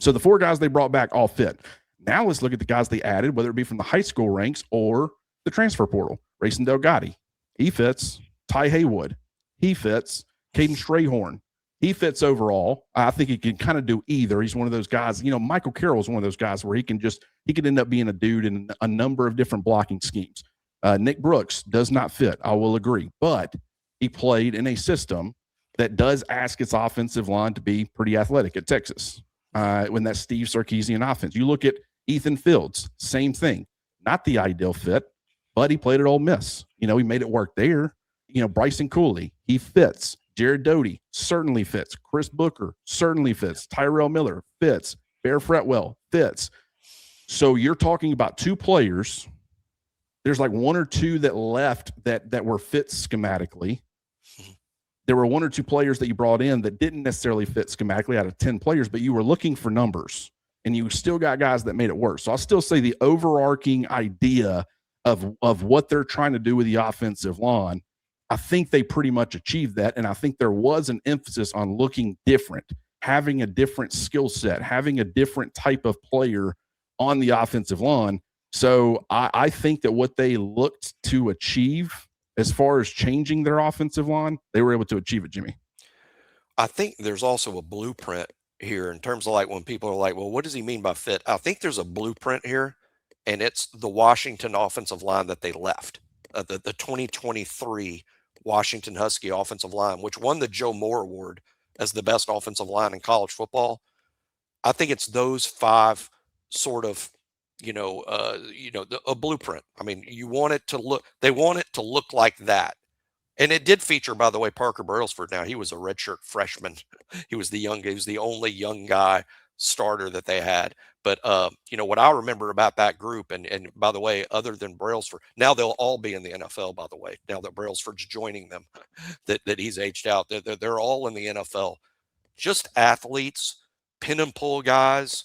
So the 4 guys they brought back all fit. Now let's look at the guys they added, whether it be from the high school ranks or the transfer portal. Rayson Delgatti, he fits. Ty Haywood, he fits. Caden Strayhorn, he fits overall. I think he can kind of do either. He's one of those guys, Michael Carroll is one of those guys where he could end up being a dude in a number of different blocking schemes. Nick Brooks does not fit. I will agree, but he played in a system that does ask its offensive line to be pretty athletic at Texas. When that Steve Sarkisian offense, you look at Ethan Fields, same thing, not the ideal fit, but he played at Ole Miss. He made it work there. Bryson Cooley, he fits. Jared Doty certainly fits. Chris Booker certainly fits. Tyrell Miller fits. Bear Fretwell fits. So you're talking about 2 players. There's like 1 or 2 that left that were fit schematically. There were 1 or 2 players that you brought in that didn't necessarily fit schematically out of 10 players, but you were looking for numbers, and you still got guys that made it work. So I'll still say the overarching idea of what they're trying to do with the offensive line, I think they pretty much achieved that. And I think there was an emphasis on looking different, having a different skill set, having a different type of player on the offensive line. So I think that what they looked to achieve as far as changing their offensive line, they were able to achieve it, Jimmy. I think there's also a blueprint here in terms of like when people are like, well, what does he mean by fit? I think there's a blueprint here, and it's the Washington offensive line that they left, the 2023 Washington Husky offensive line, which won the Joe Moore Award as the best offensive line in college football. I think it's those 5 sort of, a blueprint. I mean, they want it to look like that. And it did feature, by the way, Parker Brailsford. Now, he was a redshirt freshman. He was the only young guy starter that they had. But, what I remember about that group, and by the way, other than Brailsford, now they'll all be in the NFL, by the way, now that Brailsford's joining them, that he's aged out. They're all in the NFL. Just athletes, pin and pull guys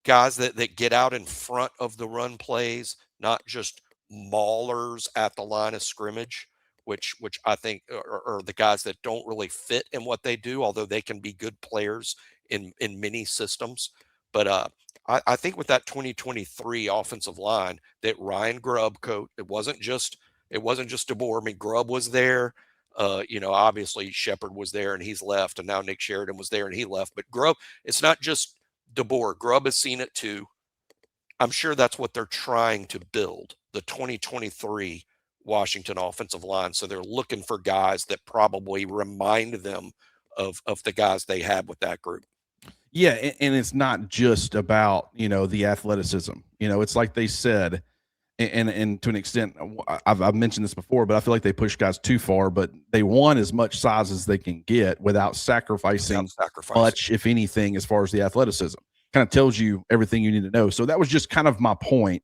that get out in front of the run plays, not just maulers at the line of scrimmage, which I think are the guys that don't really fit in what they do, although they can be good players in many systems. But I think with that 2023 offensive line that Ryan Grubb coached, it wasn't just DeBoer. I mean, Grubb was there. Obviously Shepard was there and he's left, and now Nick Sheridan was there and he left. But Grubb, it's not just DeBoer. Grubb has seen it too. I'm sure that's what they're trying to build, the 2023 Washington offensive line. So they're looking for guys that probably remind them of the guys they have with that group. Yeah, and it's not just about, the athleticism. It's like they said, and to an extent, I've mentioned this before, but I feel like they push guys too far, but they want as much size as they can get without sacrificing much, if anything, as far as the athleticism. Kind of tells you everything you need to know. So that was just kind of my point.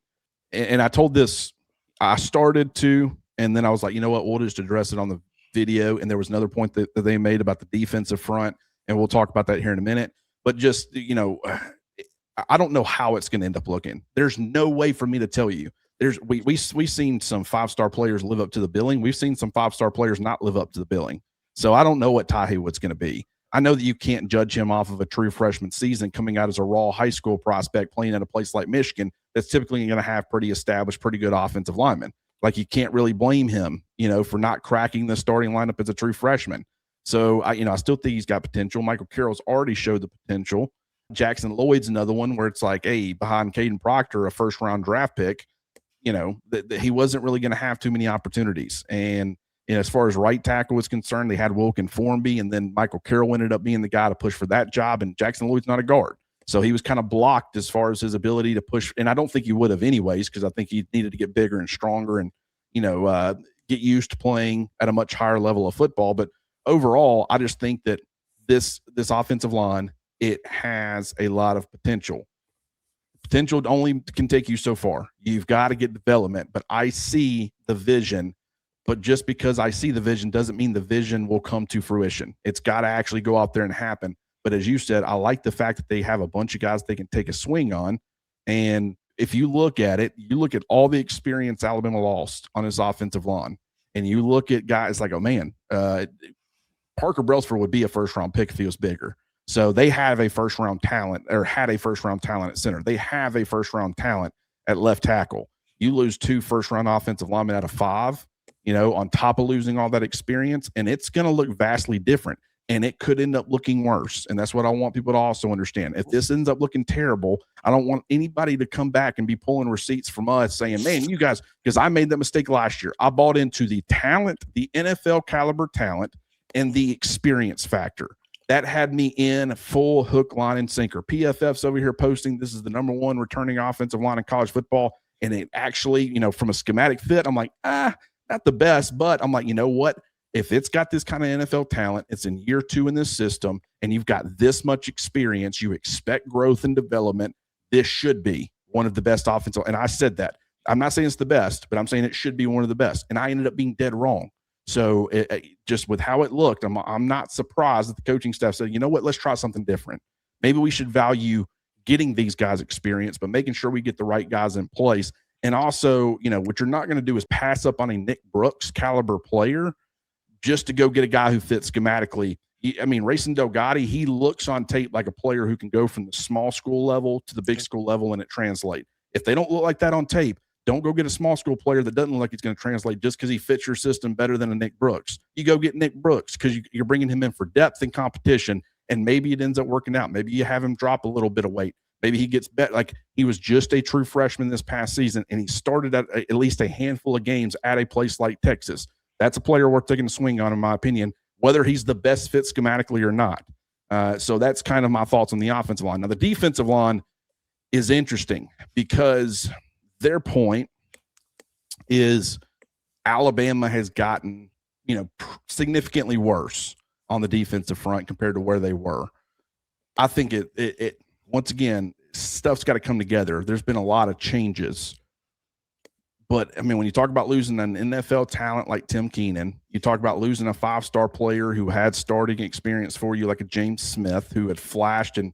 And I told this, I started to, and then I was like, you know what, we'll just address it on the video. And there was another point that they made about the defensive front, and we'll talk about that here in a minute. But just, I don't know how it's going to end up looking. There's no way for me to tell you. We've seen some 5-star players live up to the billing. We've seen some 5-star players not live up to the billing. So I don't know what Ty Haywood's going to be. I know that you can't judge him off of a true freshman season coming out as a raw high school prospect playing at a place like Michigan that's typically going to have pretty established, pretty good offensive linemen. Like, you can't really blame him, for not cracking the starting lineup as a true freshman. So I still think he's got potential. Michael Carroll's already showed the potential. Jackson Lloyd's another one where it's like, hey, behind Caden Proctor, a first-round draft pick, that he wasn't really going to have too many opportunities. And as far as right tackle was concerned, they had Wilkin Formby, and then Michael Carroll ended up being the guy to push for that job, and Jackson Lloyd's not a guard. So he was kind of blocked as far as his ability to push. And I don't think he would have anyways, because I think he needed to get bigger and stronger and, get used to playing at a much higher level of football. But overall, I just think that this offensive line, it has a lot of potential. Potential only can take you so far. You've got to get development, but I see the vision. But just because I see the vision doesn't mean the vision will come to fruition. It's got to actually go out there and happen. But as you said, I like the fact that they have a bunch of guys they can take a swing on. And if you look at it, you look at all the experience Alabama lost on his offensive line, and you look at guys like, oh man, Parker Brailsford would be a first-round pick if he was bigger. So they have a first-round talent, or had a first-round talent at center. They have a first-round talent at left tackle. You lose 2 first-round offensive linemen out of 5, on top of losing all that experience, and it's going to look vastly different, and it could end up looking worse. And that's what I want people to also understand. If this ends up looking terrible, I don't want anybody to come back and be pulling receipts from us saying, man, you guys, because I made that mistake last year. I bought into the talent, the NFL caliber talent, and the experience factor. That had me in full hook, line, and sinker. PFF's over here posting this is the number 1 returning offensive line in college football. And it actually, from a schematic fit, I'm like, not the best, but I'm like, you know what? If it's got this kind of NFL talent, it's in year 2 in this system, and you've got this much experience, you expect growth and development, this should be one of the best offensive. And I said that. I'm not saying it's the best, but I'm saying it should be one of the best. And I ended up being dead wrong. So just with how it looked, I'm not surprised that the coaching staff said, you know what, let's try something different. Maybe we should value getting these guys experience, but making sure we get the right guys in place. And also, what you're not going to do is pass up on a Nick Brooks caliber player just to go get a guy who fits schematically. Racing Delgatti, he looks on tape like a player who can go from the small school level to the big school level and it translates. If they don't look like that on tape, don't go get a small school player that doesn't look like he's going to translate just because he fits your system better than a Nick Brooks. You go get Nick Brooks because you're bringing him in for depth and competition, and maybe it ends up working out. Maybe you have him drop a little bit of weight. Maybe he gets better. Like, he was just a true freshman this past season, and he started at least a handful of games at a place like Texas. That's a player worth taking a swing on, in my opinion, whether he's the best fit schematically or not. So that's kind of my thoughts on the offensive line. Now, the defensive line is interesting because their point is Alabama has gotten, significantly worse on the defensive front compared to where they were. I think it once again, stuff's got to come together. There's been a lot of changes. But, when you talk about losing an NFL talent like Tim Keenan, you talk about losing a 5-star player who had starting experience for you like a James Smith who had flashed and,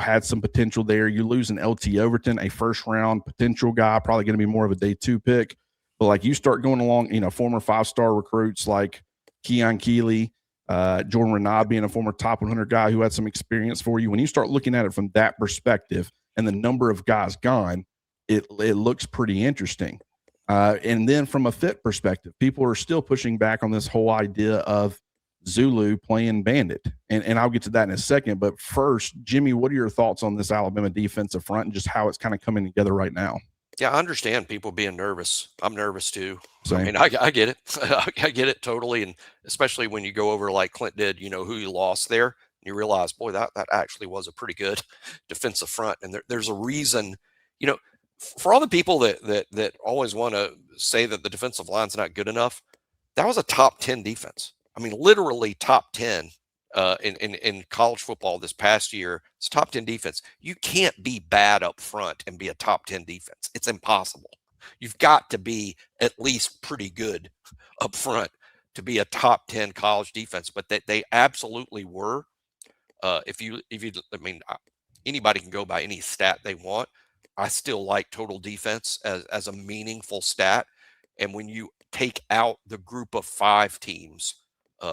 had some potential there. You lose an LT Overton, a first-round potential guy, probably going to be more of a day 2 pick. But, like, you start going along, former 5-star recruits like Keon Keely, Jordan Renaud being a former top 100 guy who had some experience for you. When you start looking at it from that perspective and the number of guys gone, it looks pretty interesting. And then from a fit perspective, people are still pushing back on this whole idea of Zulu playing Bandit. And I'll get to that in a second. But first, Jimmy, what are your thoughts on this Alabama defensive front and just how it's kind of coming together right now? Yeah, I understand people being nervous. I'm nervous too. I Same. mean, I get it. I get it totally, and especially when you go over like Clint did, who you lost there, you realize, boy, that actually was a pretty good defensive front, and there's a reason, you know, for all the people that always want to say that the defensive line's not good enough. That was a top 10 defense. I mean, literally top 10 in college football this past year. It's top 10 defense. You can't be bad up front and be a top 10 defense. It's impossible. You've got to be at least pretty good up front to be a top 10 college defense, but they absolutely were. I mean, anybody can go by any stat they want. I still like total defense as a meaningful stat. And when you take out the group of 5 teams,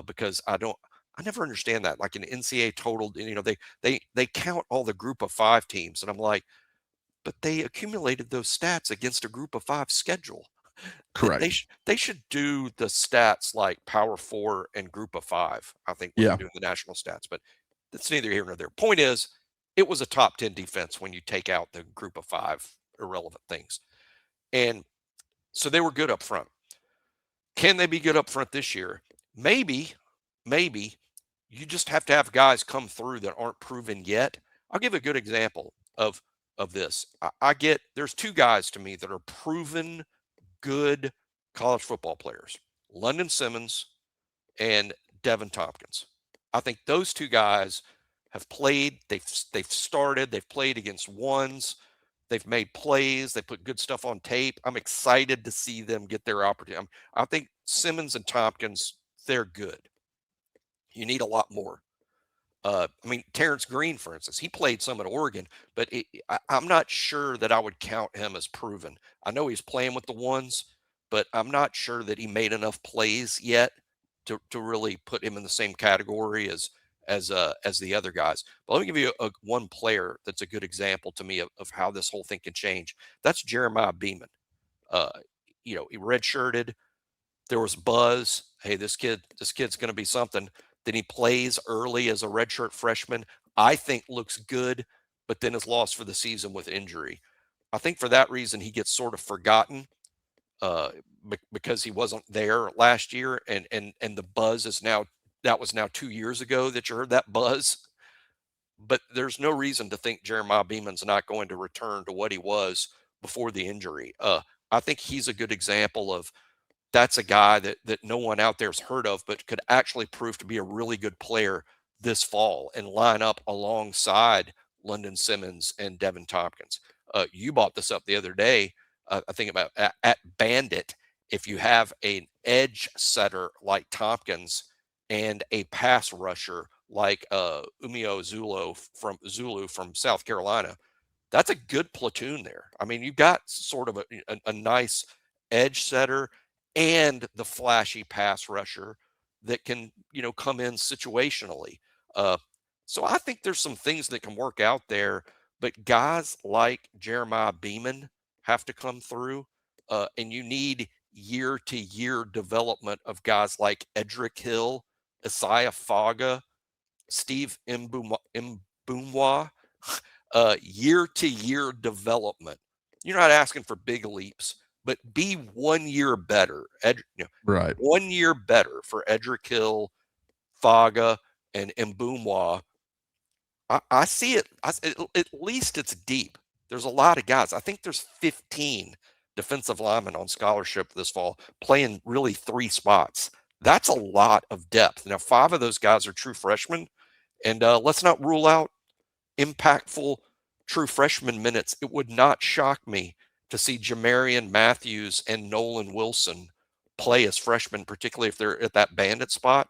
because I never understand that. Like an NCAA total, they count all the group of 5 teams, and I'm like, but they accumulated those stats against a group of 5 schedule. Correct. They should do the stats like Power 4 and Group of 5. I think when Yeah. they're doing the national stats, but that's neither here nor there. Point is, it was a top 10 defense when you take out the Group of 5 irrelevant things, and so they were good up front. Can they be good up front this year? Maybe, maybe. You just have to have guys come through that aren't proven yet. I'll give a good example of this. I get there's 2 guys to me that are proven good college football players: London Simmons and Devin Tompkins. I think those 2 guys have played. They've started. They've played against ones. They've made plays. They put good stuff on tape. I'm excited to see them get their opportunity. I think Simmons and Tompkins, they're good. You need a lot more. I mean, Terrence Green, for instance, he played some at Oregon, but I'm not sure that I would count him as proven. I know he's playing with the ones, but I'm not sure that he made enough plays yet to really put him in the same category as the other guys. But let me give you one player that's a good example to me of how this whole thing can change. That's Jeremiah Beeman. Uh, he redshirted. There was buzz. Hey, this kid's going to be something. Then he plays early as a redshirt freshman. I think looks good, but then is lost for the season with injury. I think for that reason he gets sort of forgotten because he wasn't there last year, and the buzz is now that was now 2 years ago that you heard that buzz. But there's no reason to think Jeremiah Beeman's not going to return to what he was before the injury. I think he's a good example of that's a guy that no one out there's heard of, but could actually prove to be a really good player this fall and line up alongside London Simmons and Devin Tompkins. You brought this up the other day. I think about at Bandit, if you have an edge setter like Tompkins and a pass rusher like Umio Zulu from South Carolina, that's a good platoon there. I mean, you've got sort of a nice edge setter and the flashy pass rusher that can, come in situationally. Uh, so I think there's some things that can work out there, but guys like Jeremiah Beeman have to come through, and you need year to year development of guys like Edric Hill, Isaiah Faga, Steve Mbumwa, year to year development. You're not asking for big leaps, but be 1 year better. Right. 1 year better for Edric Hill, Faga, and Mbumwa. I see it. At least it's deep. There's a lot of guys. I think there's 15 defensive linemen on scholarship this fall playing really 3 spots. That's a lot of depth. Now, 5 of those guys are true freshmen, and let's not rule out impactful true freshman minutes. It would not shock me to see Jamarian Matthews and Nolan Wilson play as freshmen, particularly if they're at that Bandit spot.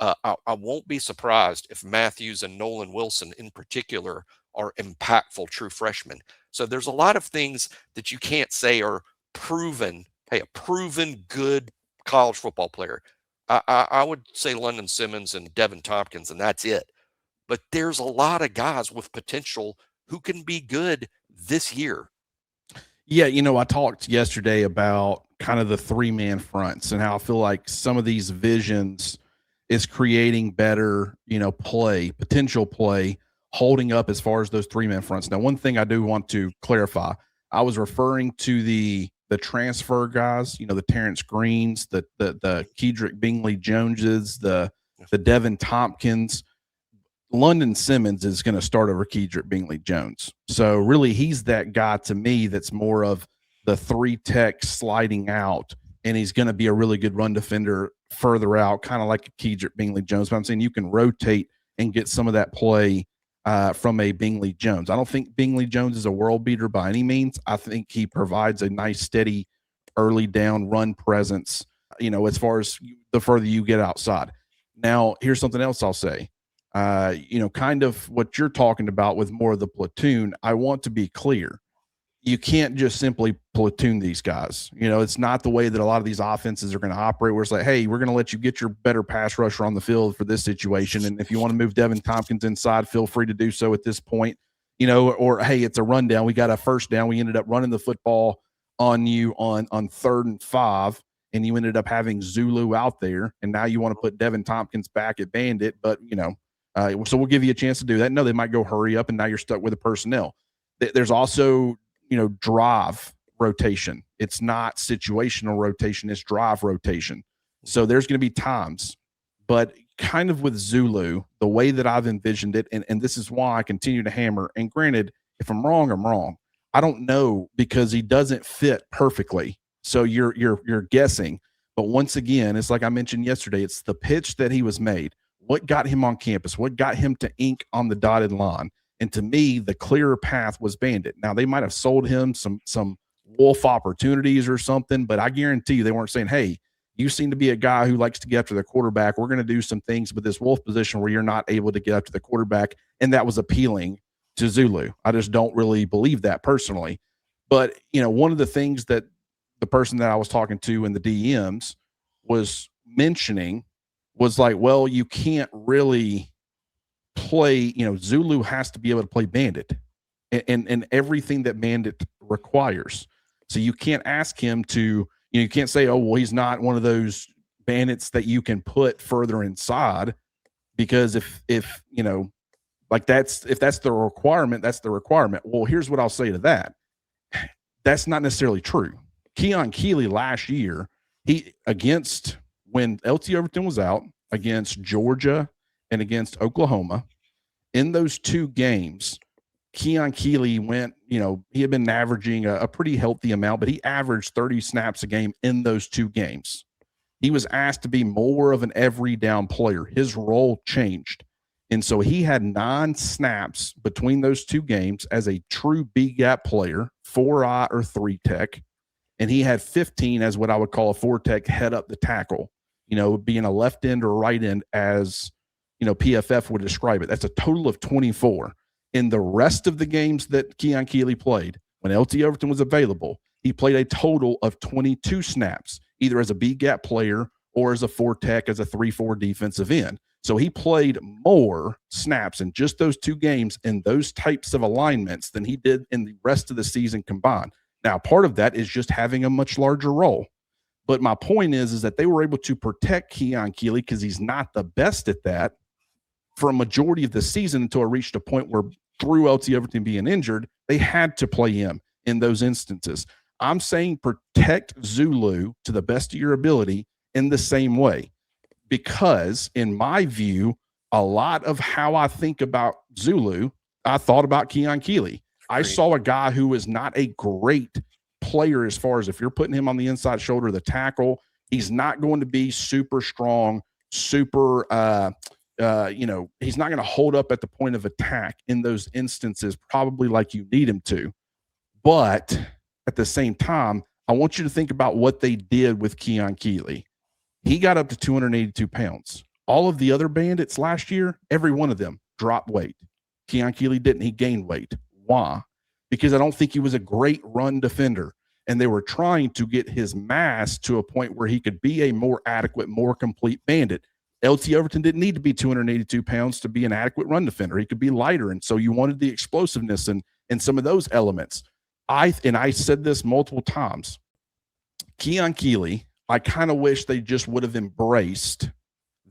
I won't be surprised if Matthews and Nolan Wilson in particular are impactful true freshmen. So there's a lot of things that you can't say are proven. Hey, a proven good college football player. I would say London Simmons and Devin Tompkins, and that's it. But there's a lot of guys with potential who can be good this year. Yeah, I talked yesterday about kind of the 3-man fronts and how I feel like some of these visions is creating better, potential play, holding up as far as those 3-man fronts. Now, one thing I do want to clarify, I was referring to the transfer guys, the Terrence Greens, the Kedrick Bingley Joneses, the Devin Tompkins. London Simmons is going to start over Kedrick Bingley Jones. So really he's that guy to me that's more of the 3-tech sliding out, and he's going to be a really good run defender further out, kind of like a Kedrick Bingley Jones. But I'm saying you can rotate and get some of that play from a Bingley Jones. I don't think Bingley Jones is a world beater by any means. I think he provides a nice, steady, early down run presence, as far as the further you get outside. Now, here's something else I'll say. Kind of what you're talking about with more of the platoon, I want to be clear. You can't just simply platoon these guys. It's not the way that a lot of these offenses are going to operate, where it's like, hey, we're going to let you get your better pass rusher on the field for this situation. And if you want to move Devin Tompkins inside, feel free to do so at this point, or hey, it's a rundown. We got a first down. We ended up running the football on you on 3rd and 5, and you ended up having Zulu out there. And now you want to put Devin Tompkins back at Bandit, but so we'll give you a chance to do that. No, they might go hurry up, and now you're stuck with the personnel. There's also, drive rotation. It's not situational rotation. It's drive rotation. So there's going to be times, but kind of with Zulu, the way that I've envisioned it, and this is why I continue to hammer, and granted, if I'm wrong, I'm wrong. I don't know, because he doesn't fit perfectly. So you're guessing. But once again, it's like I mentioned yesterday, it's the pitch that he was made. What got him on campus? What got him to ink on the dotted line? And to me, the clearer path was Bandit. Now, they might have sold him some wolf opportunities or something, but I guarantee you they weren't saying, hey, you seem to be a guy who likes to get after the quarterback. We're going to do some things with this wolf position where you're not able to get up to the quarterback. And that was appealing to Zulu. I just don't really believe that personally. But, one of the things that the person that I was talking to in the DMs was mentioning was like, well, you can't really play, Zulu has to be able to play Bandit and everything that Bandit requires. So you can't ask him to, you can't say, oh, well, he's not one of those Bandits that you can put further inside, because if that's the requirement, that's the requirement. Well, here's what I'll say to that. That's not necessarily true. Keon Keely last year, when LT Overton was out, against Georgia and against Oklahoma, in those 2 games, Keon Keely went, he had been averaging a pretty healthy amount, but he averaged 30 snaps a game in those 2 games. He was asked to be more of an every down player. His role changed. And so he had 9 snaps between those 2 games as a true B-gap player, 4-eye or 3-tech. And he had 15 as what I would call a 4-tech head up the tackle, being a left end or right end as, PFF would describe it. That's a total of 24. In the rest of the games that Keon Keely played, when LT Overton was available, he played a total of 22 snaps, either as a B-gap player or as a 4-tech, as a 3-4 defensive end. So he played more snaps in just those 2 games in those types of alignments than he did in the rest of the season combined. Now, part of that is just having a much larger role. But my point is that they were able to protect Keon Keely, because he's not the best at that, for a majority of the season, until it reached a point where, through LT Overton being injured, they had to play him in those instances. I'm saying protect Zulu to the best of your ability in the same way, because in my view, a lot of how I think about Zulu, I thought about Keon Keely. I saw a guy who was not a great player, as far as if you're putting him on the inside shoulder of the tackle, he's not going to be super strong, super, he's not going to hold up at the point of attack in those instances, probably like you need him to. But at the same time, I want you to think about what they did with Keon Keely. He got up to 282 pounds. All of the other Bandits last year, every one of them dropped weight. Keon Keely didn't. He gained weight. Why? Because I don't think he was a great run defender, and they were trying to get his mass to a point where he could be a more adequate, more complete Bandit. LT Overton didn't need to be 282 pounds to be an adequate run defender. He could be lighter, and so you wanted the explosiveness and some of those elements. I said this multiple times. Keon Keely, I kind of wish they just would have embraced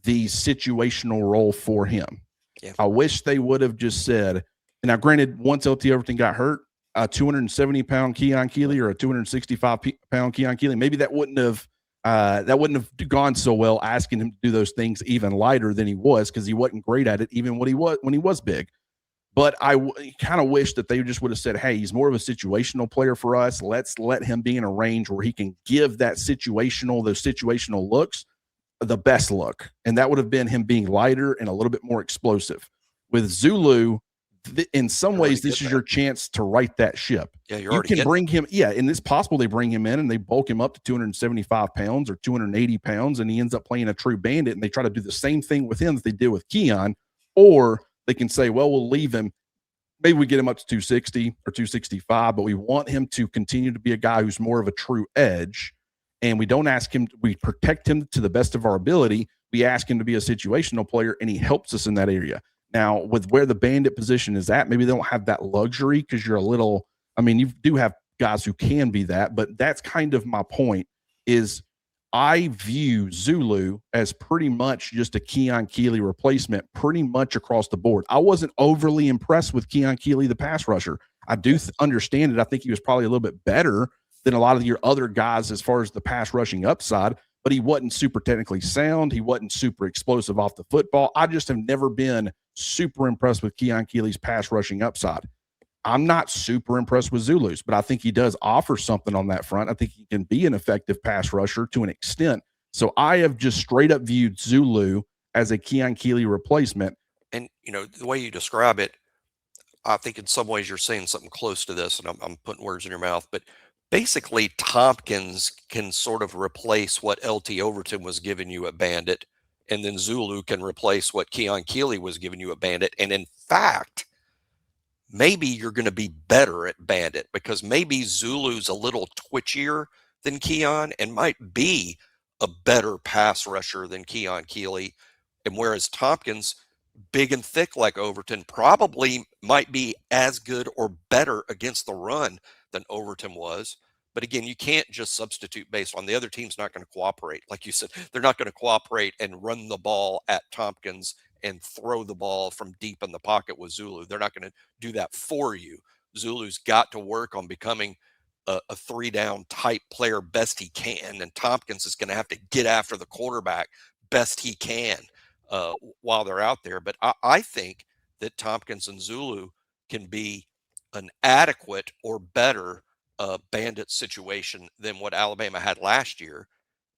the situational role for him. Yeah. I wish they would have just said, and now granted, once LT Overton got hurt, a 270-pound Keon Keely or a 265-pound Keon Keely, maybe that wouldn't have gone so well, asking him to do those things even lighter than he was, because he wasn't great at it even when he was big. But I kind of wish that they just would have said, hey, he's more of a situational player for us. Let's let him be in a range where he can give those situational looks the best look. And that would have been him being lighter and a little bit more explosive. With Zulu, in some ways, this is your chance to right that ship. Yeah, you can bring him. Yeah, and it's possible they bring him in and they bulk him up to 275 pounds or 280 pounds, and he ends up playing a true bandit, and they try to do the same thing with him that they did with Keon. Or they can say, well, we'll leave him. Maybe we get him up to 260 or 265, but we want him to continue to be a guy who's more of a true edge. And we don't ask him, we protect him to the best of our ability. We ask him to be a situational player, and he helps us in that area. Now, with where the bandit position is at, maybe they don't have that luxury because you're a little, I mean, you do have guys who can be that, but that's kind of my point is I view Zulu as pretty much just a Keon Keely replacement pretty much across the board. I wasn't overly impressed with Keon Keely, the pass rusher. I do understand it. I think he was probably a little bit better than a lot of your other guys as far as the pass rushing upside, but he wasn't super technically sound. He wasn't super explosive off the football. I just have never been super impressed with Keon Keely's pass rushing upside. I'm not super impressed with Zulu's, but I think he does offer something on that front. I think he can be an effective pass rusher to an extent. So I have just straight up viewed Zulu as a Keon Keely replacement. And, the way you describe it, I think in some ways you're saying something close to this, and I'm putting words in your mouth, but basically Tompkins can sort of replace what LT Overton was giving you at Bandit, and then Zulu can replace what Keon Keely was giving you at Bandit. And in fact, maybe you're going to be better at Bandit because maybe Zulu's a little twitchier than Keon and might be a better pass rusher than Keon Keely. And whereas Tompkins, big and thick like Overton, probably might be as good or better against the run than Overton was. But again, you can't just substitute based on the other team's not going to cooperate. Like you said, they're not going to cooperate and run the ball at Tompkins and throw the ball from deep in the pocket with Zulu. They're not going to do that for you. Zulu's got to work on becoming a 3-down type player best he can, and Tompkins is going to have to get after the quarterback best he can while they're out there. But I think that Tompkins and Zulu can be an adequate or better Bandit situation than what Alabama had last year.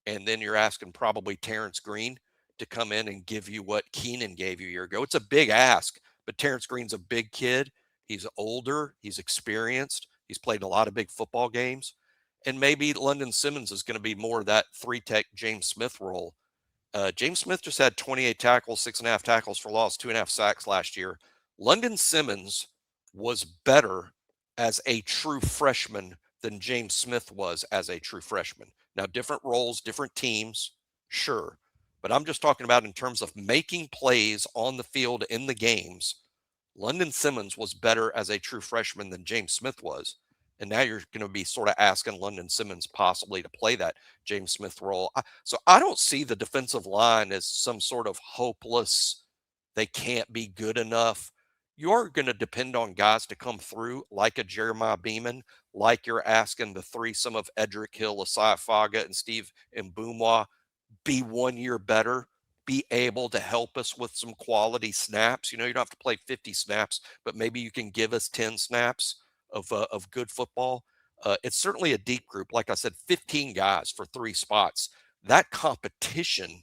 And then you're asking probably Terrence Green to come in and give you what Keenan gave you a year ago. It's a big ask, but Terrence Green's a big kid. He's older. He's experienced. He's played a lot of big football games. And maybe London Simmons is going to be more of that 3-tech James Smith role. James Smith just had 28 tackles, 6.5 tackles for loss, 2.5 sacks last year. London Simmons was better as a true freshman than James Smith was as a true freshman. Now, different roles, different teams, sure. But I'm just talking about in terms of making plays on the field in the games. London Simmons was better as a true freshman than James Smith was. And now you're going to be sort of asking London Simmons possibly to play that James Smith role. So I don't see the defensive line as some sort of hopeless, they can't be good enough. You're going to depend on guys to come through like a Jeremiah Beeman, like you're asking the threesome of Edric Hill, Asai Faga, and Steve Mbumwa be 1 year better, be able to help us with some quality snaps. You don't have to play 50 snaps, but maybe you can give us 10 snaps of good football. It's certainly a deep group. Like I said, 15 guys for 3 spots. That competition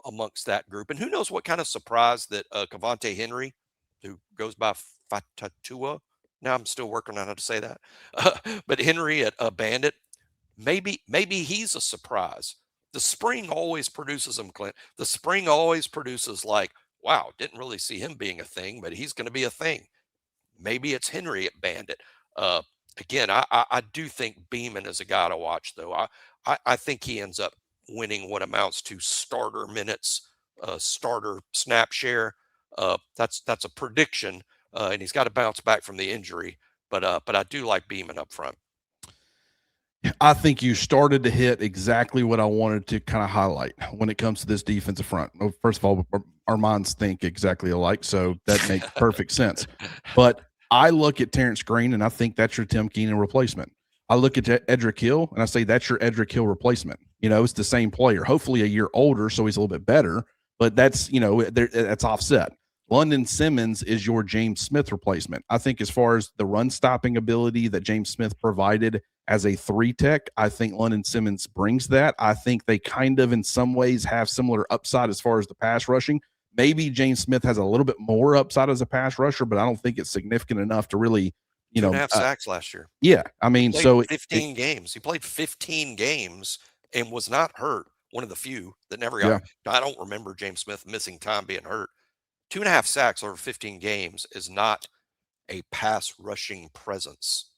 amongst that group. And who knows what kind of surprise that Cavante Henry, who goes by Fatatua, now I'm still working on how to say that, but Henry at Bandit, maybe he's a surprise. The spring always produces him, Clint. The spring always produces like, wow, didn't really see him being a thing, but he's going to be a thing. Maybe it's Henry at Bandit. Again, I do think Beeman is a guy to watch, though. I think he ends up winning what amounts to starter minutes, starter snap share. That's a prediction, and he's got to bounce back from the injury. But I do like Beeman up front. I think you started to hit exactly what I wanted to kind of highlight when it comes to this defensive front. First of all, our minds think exactly alike, so that makes perfect sense. But I look at Terrence Green and I think that's your Tim Keenan replacement. I look at Edric Hill and I say that's your Edric Hill replacement. It's the same player, hopefully a year older, so he's a little bit better, but that's that's offset. London Simmons is your James Smith replacement. I think as far as the run stopping ability that James Smith provided as a 3-tech, I think London Simmons brings that. I think they kind of in some ways have similar upside as far as the pass rushing. Maybe James Smith has a little bit more upside as a pass rusher, but I don't think it's significant enough to really, 2.5 sacks last year. Yeah, I mean, so 15 games. He played 15 games and was not hurt. One of the few that never got. Yeah. I don't remember James Smith missing time being hurt. 2.5 sacks over 15 games is not a pass rushing presence.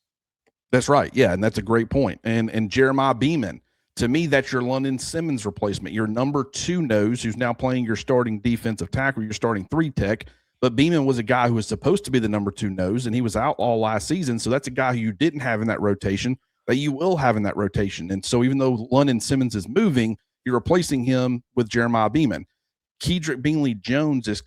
That's right. Yeah, and that's a great point. And Jeremiah Beeman, to me, that's your London Simmons replacement. Your number 2 nose, who's now playing your starting defensive tackle, your starting 3-tech. But Beeman was a guy who was supposed to be the number 2 nose, and he was out all last season. So that's a guy who you didn't have in that rotation that you will have in that rotation. And so even though London Simmons is moving, you're replacing him with Jeremiah Beeman. Kedrick Bingley-Jones is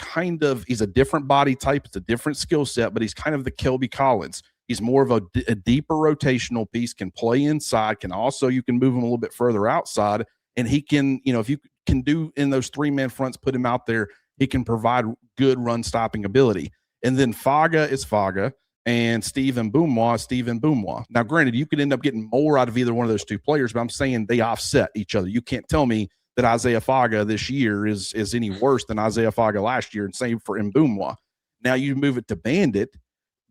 he's a different body type. It's a different skill set, but he's kind of the Kelby Collins. He's more of a deeper rotational piece, can play inside, you can move him a little bit further outside. And he can, if you can do in those 3-man fronts, put him out there, he can provide good run stopping ability. And then Faga is Faga and Stephen Boomois is Stephen Boomois. Now, granted, you could end up getting more out of either one of those 2 players, but I'm saying they offset each other. You can't tell me that Isaiah Faga this year is any worse than Isaiah Faga last year, and same for Mbumwa. Now you move it to Bandit.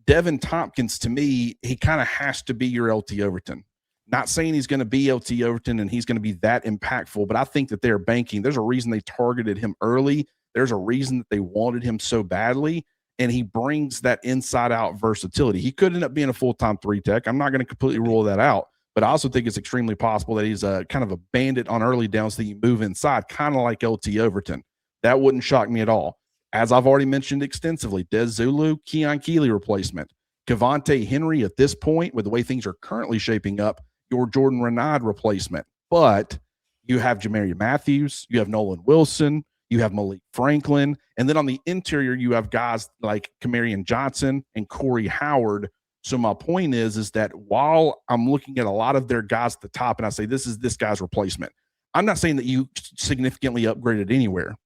Devin Tompkins, to me, he kind of has to be your LT Overton. Not saying he's going to be LT Overton and he's going to be that impactful, but I think that they're banking. There's a reason they targeted him early. There's a reason that they wanted him so badly, and he brings that inside-out versatility. He could end up being a full-time 3-tech. I'm not going to completely rule that out. But I also think it's extremely possible that he's a kind of a bandit on early downs that you move inside, kind of like LT Overton. That wouldn't shock me at all. As I've already mentioned extensively, Des Zulu, Keon Keely replacement. Cavante Henry at this point, with the way things are currently shaping up, your Jordan Renaud replacement. But you have Jamarian Matthews, you have Nolan Wilson, you have Malik Franklin, and then on the interior, you have guys like Kamarian Johnson and Corey Howard. So my point is that while I'm looking at a lot of their guys at the top and I say this is this guy's replacement, I'm not saying that you significantly upgraded anywhere.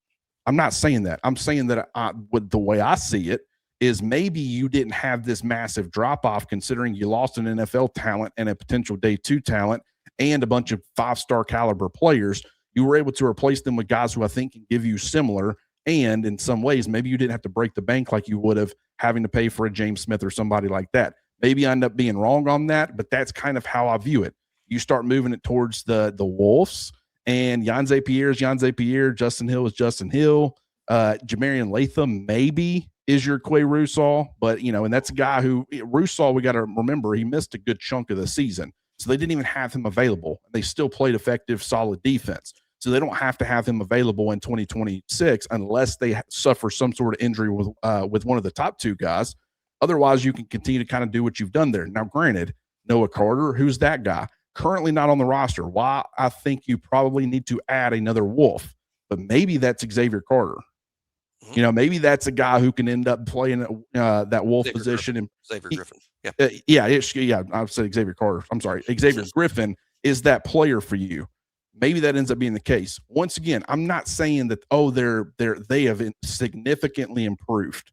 I'm not saying that. I'm saying that with the way I see it is maybe you didn't have this massive drop-off considering you lost an NFL talent and a potential day 2 talent and a bunch of 5-star caliber players. You were able to replace them with guys who I think can give you similar, and in some ways, maybe you didn't have to break the bank like you would have having to pay for a James Smith or somebody like that. Maybe I end up being wrong on that, but that's kind of how I view it. You start moving it towards the Wolves, and Yanze Pierre is Yanze Pierre, Justin Hill is Justin Hill, Jamarian Latham maybe is your Quay Russaw, but and that's a guy who Russaw, we got to remember, he missed a good chunk of the season, so they didn't even have him available. They still played effective, solid defense, so they don't have to have him available in 2026 unless they suffer some sort of injury with one of the top 2 guys. Otherwise, you can continue to kind of do what you've done there. Now, granted, Noah Carter, who's that guy? Currently not on the roster. Why? I think you probably need to add another Wolf, but maybe that's Xavier Carter. Maybe that's a guy who can end up playing that Wolf Xavier position. Griffin. Xavier Griffin. Yeah. I said Xavier Carter. I'm sorry. Xavier Griffin is that player for you. Maybe that ends up being the case. Once again, I'm not saying that, they have significantly improved.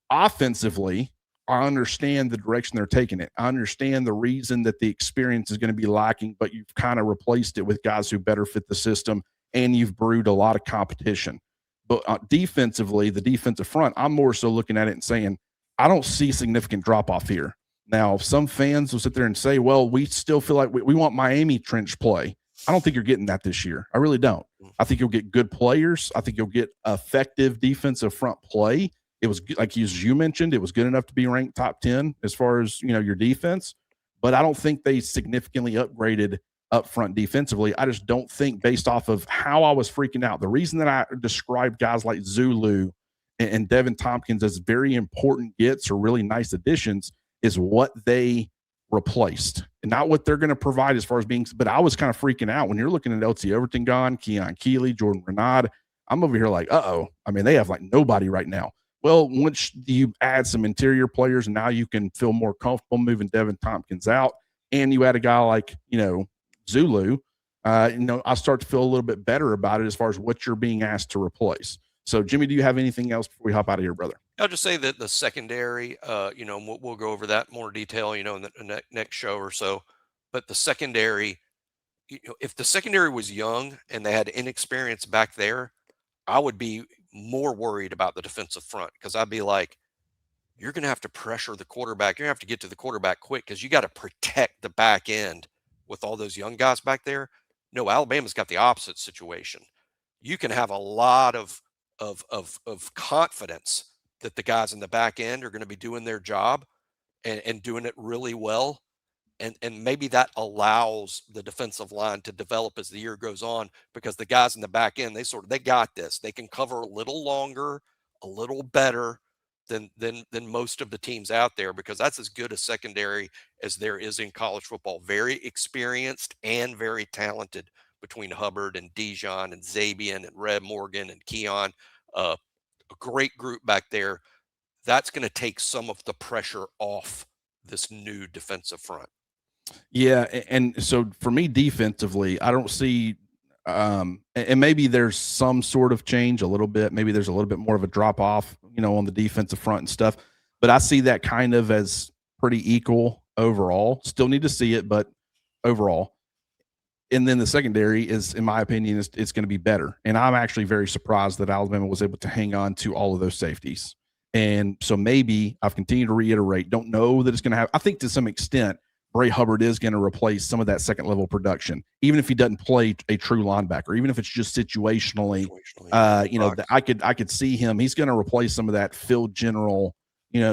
Offensively, I understand the direction they're taking it. I understand the reason that the experience is going to be lacking, but you've kind of replaced it with guys who better fit the system, and you've brewed a lot of competition. But defensively, the defensive front, I'm more so looking at it and saying, I don't see significant drop-off here. Now, some fans will sit there and say, well, we still feel like we want Miami trench play. I don't think you're getting that this year. I really don't. I think you'll get good players. I think you'll get effective defensive front play. It was like you mentioned, it was good enough to be ranked top 10 as far as your defense, but I don't think they significantly upgraded up front defensively. I just don't think, based off of how I was freaking out, the reason that I described guys like Zulu and Devin Tompkins as very important gets or really nice additions is what they replaced and not what they're going to provide as far as being. But I was kind of freaking out when you're looking at LT Overton gone, Keon Keely, Jordan Renaud. I'm over here like, I mean, they have like nobody right now. Well, once you add some interior players, and now you can feel more comfortable moving Devin Tompkins out, and you add a guy like, Zulu, I start to feel a little bit better about it as far as what you're being asked to replace. So, Jimmy, do you have anything else before we hop out of here, brother? I'll just say that the secondary, we'll go over that in more detail, in the next show or so. But the secondary, if the secondary was young and they had inexperience back there, I would be more worried about the defensive front, because I'd be like, you're going to have to pressure the quarterback. You're going to have to get to the quarterback quick, because you got to protect the back end with all those young guys back there. No, Alabama's got the opposite situation. You can have a lot of confidence that the guys in the back end are going to be doing their job and doing it really well. And maybe that allows the defensive line to develop as the year goes on, because the guys in the back end, they got this. They can cover a little longer, a little better than most of the teams out there, because that's as good a secondary as there is in college football. Very experienced and very talented between Hubbard and Dijon and Zabian and Red Morgan and Keon. A great group back there. That's going to take some of the pressure off this new defensive front. Yeah, and so for me defensively, I don't see and maybe there's some sort of change a little bit. Maybe there's a little bit more of a drop off, on the defensive front and stuff. But I see that kind of as pretty equal overall. Still need to see it, but overall. And then the secondary is, in my opinion, it's going to be better. And I'm actually very surprised that Alabama was able to hang on to all of those safeties. And so maybe I've continued to reiterate, don't know that it's going to have, I think to some extent, Bray Hubbard is going to replace some of that second level production, even if he doesn't play a true linebacker, even if it's just situationally. I could see him. He's going to replace some of that field general,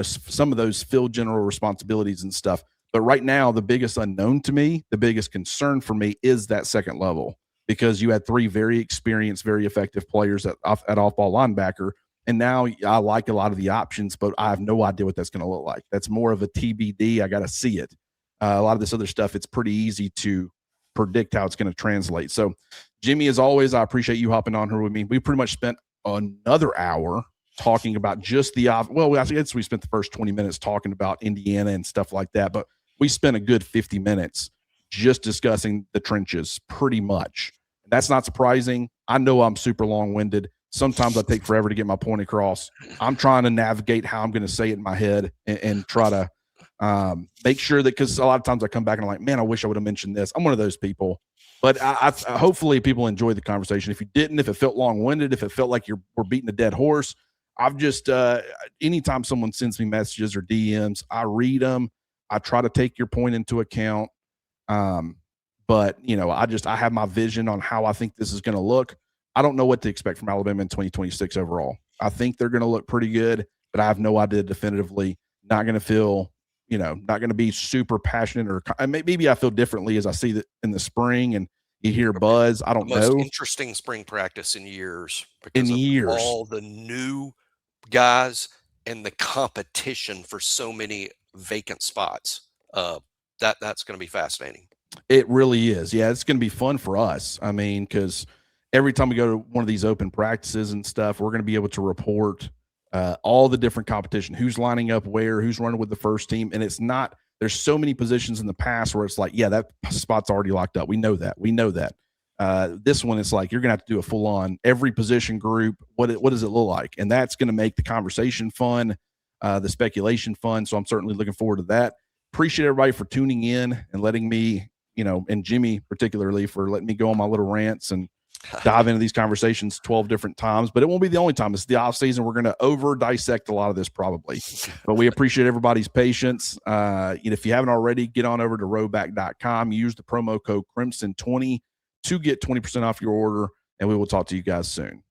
some of those field general responsibilities and stuff. But right now, the biggest unknown to me, the biggest concern for me is that second level, because you had three very experienced, very effective players at off-ball linebacker. And now I like a lot of the options, but I have no idea what that's going to look like. That's more of a TBD. I got to see it. A lot of this other stuff, it's pretty easy to predict how it's going to translate. So, Jimmy, as always, I appreciate you hopping on here with me. We pretty much spent another hour talking about just I guess we spent the first 20 minutes talking about Indiana and stuff like that, but we spent a good 50 minutes just discussing the trenches pretty much. That's not surprising. I know I'm super long-winded. Sometimes I take forever to get my point across. I'm trying to navigate how I'm going to say it in my head and try to make sure that, because a lot of times I come back and I'm like, man, I wish I would have mentioned this. I'm one of those people, but I hopefully people enjoyed the conversation. If you didn't, if it felt long-winded, if it felt like we're beating a dead horse, I've just anytime someone sends me messages or DMs, I read them. I try to take your point into account. But I have my vision on how I think this is going to look. I don't know what to expect from Alabama in 2026 overall. I think they're going to look pretty good, but I have no idea definitively. Not going to feel, not going to be super passionate, or maybe I feel differently as I see that in the spring and you hear buzz. I don't know. Most interesting spring practice in years, because of all the new guys and the competition for so many vacant spots. That's going to be fascinating. It really is. Yeah, it's going to be fun for us. I mean, because every time we go to one of these open practices and stuff, we're going to be able to report all the different competition, who's lining up where, who's running with the first team. And it's not, there's so many positions in the past where it's like, yeah, that spot's already locked up. We know that. This one, it's like, you're going to have to do a full on every position group. What does it look like? And that's going to make the conversation fun, the speculation fun. So I'm certainly looking forward to that. Appreciate everybody for tuning in and letting me, and Jimmy particularly for letting me go on my little rants and dive into these conversations 12 different times, but it won't be the only time. It's the off season. We're going to over dissect a lot of this probably, but we appreciate everybody's patience. If you haven't already, get on over to rowback.com, use the promo code Crimson20 to get 20% off your order, and we will talk to you guys soon.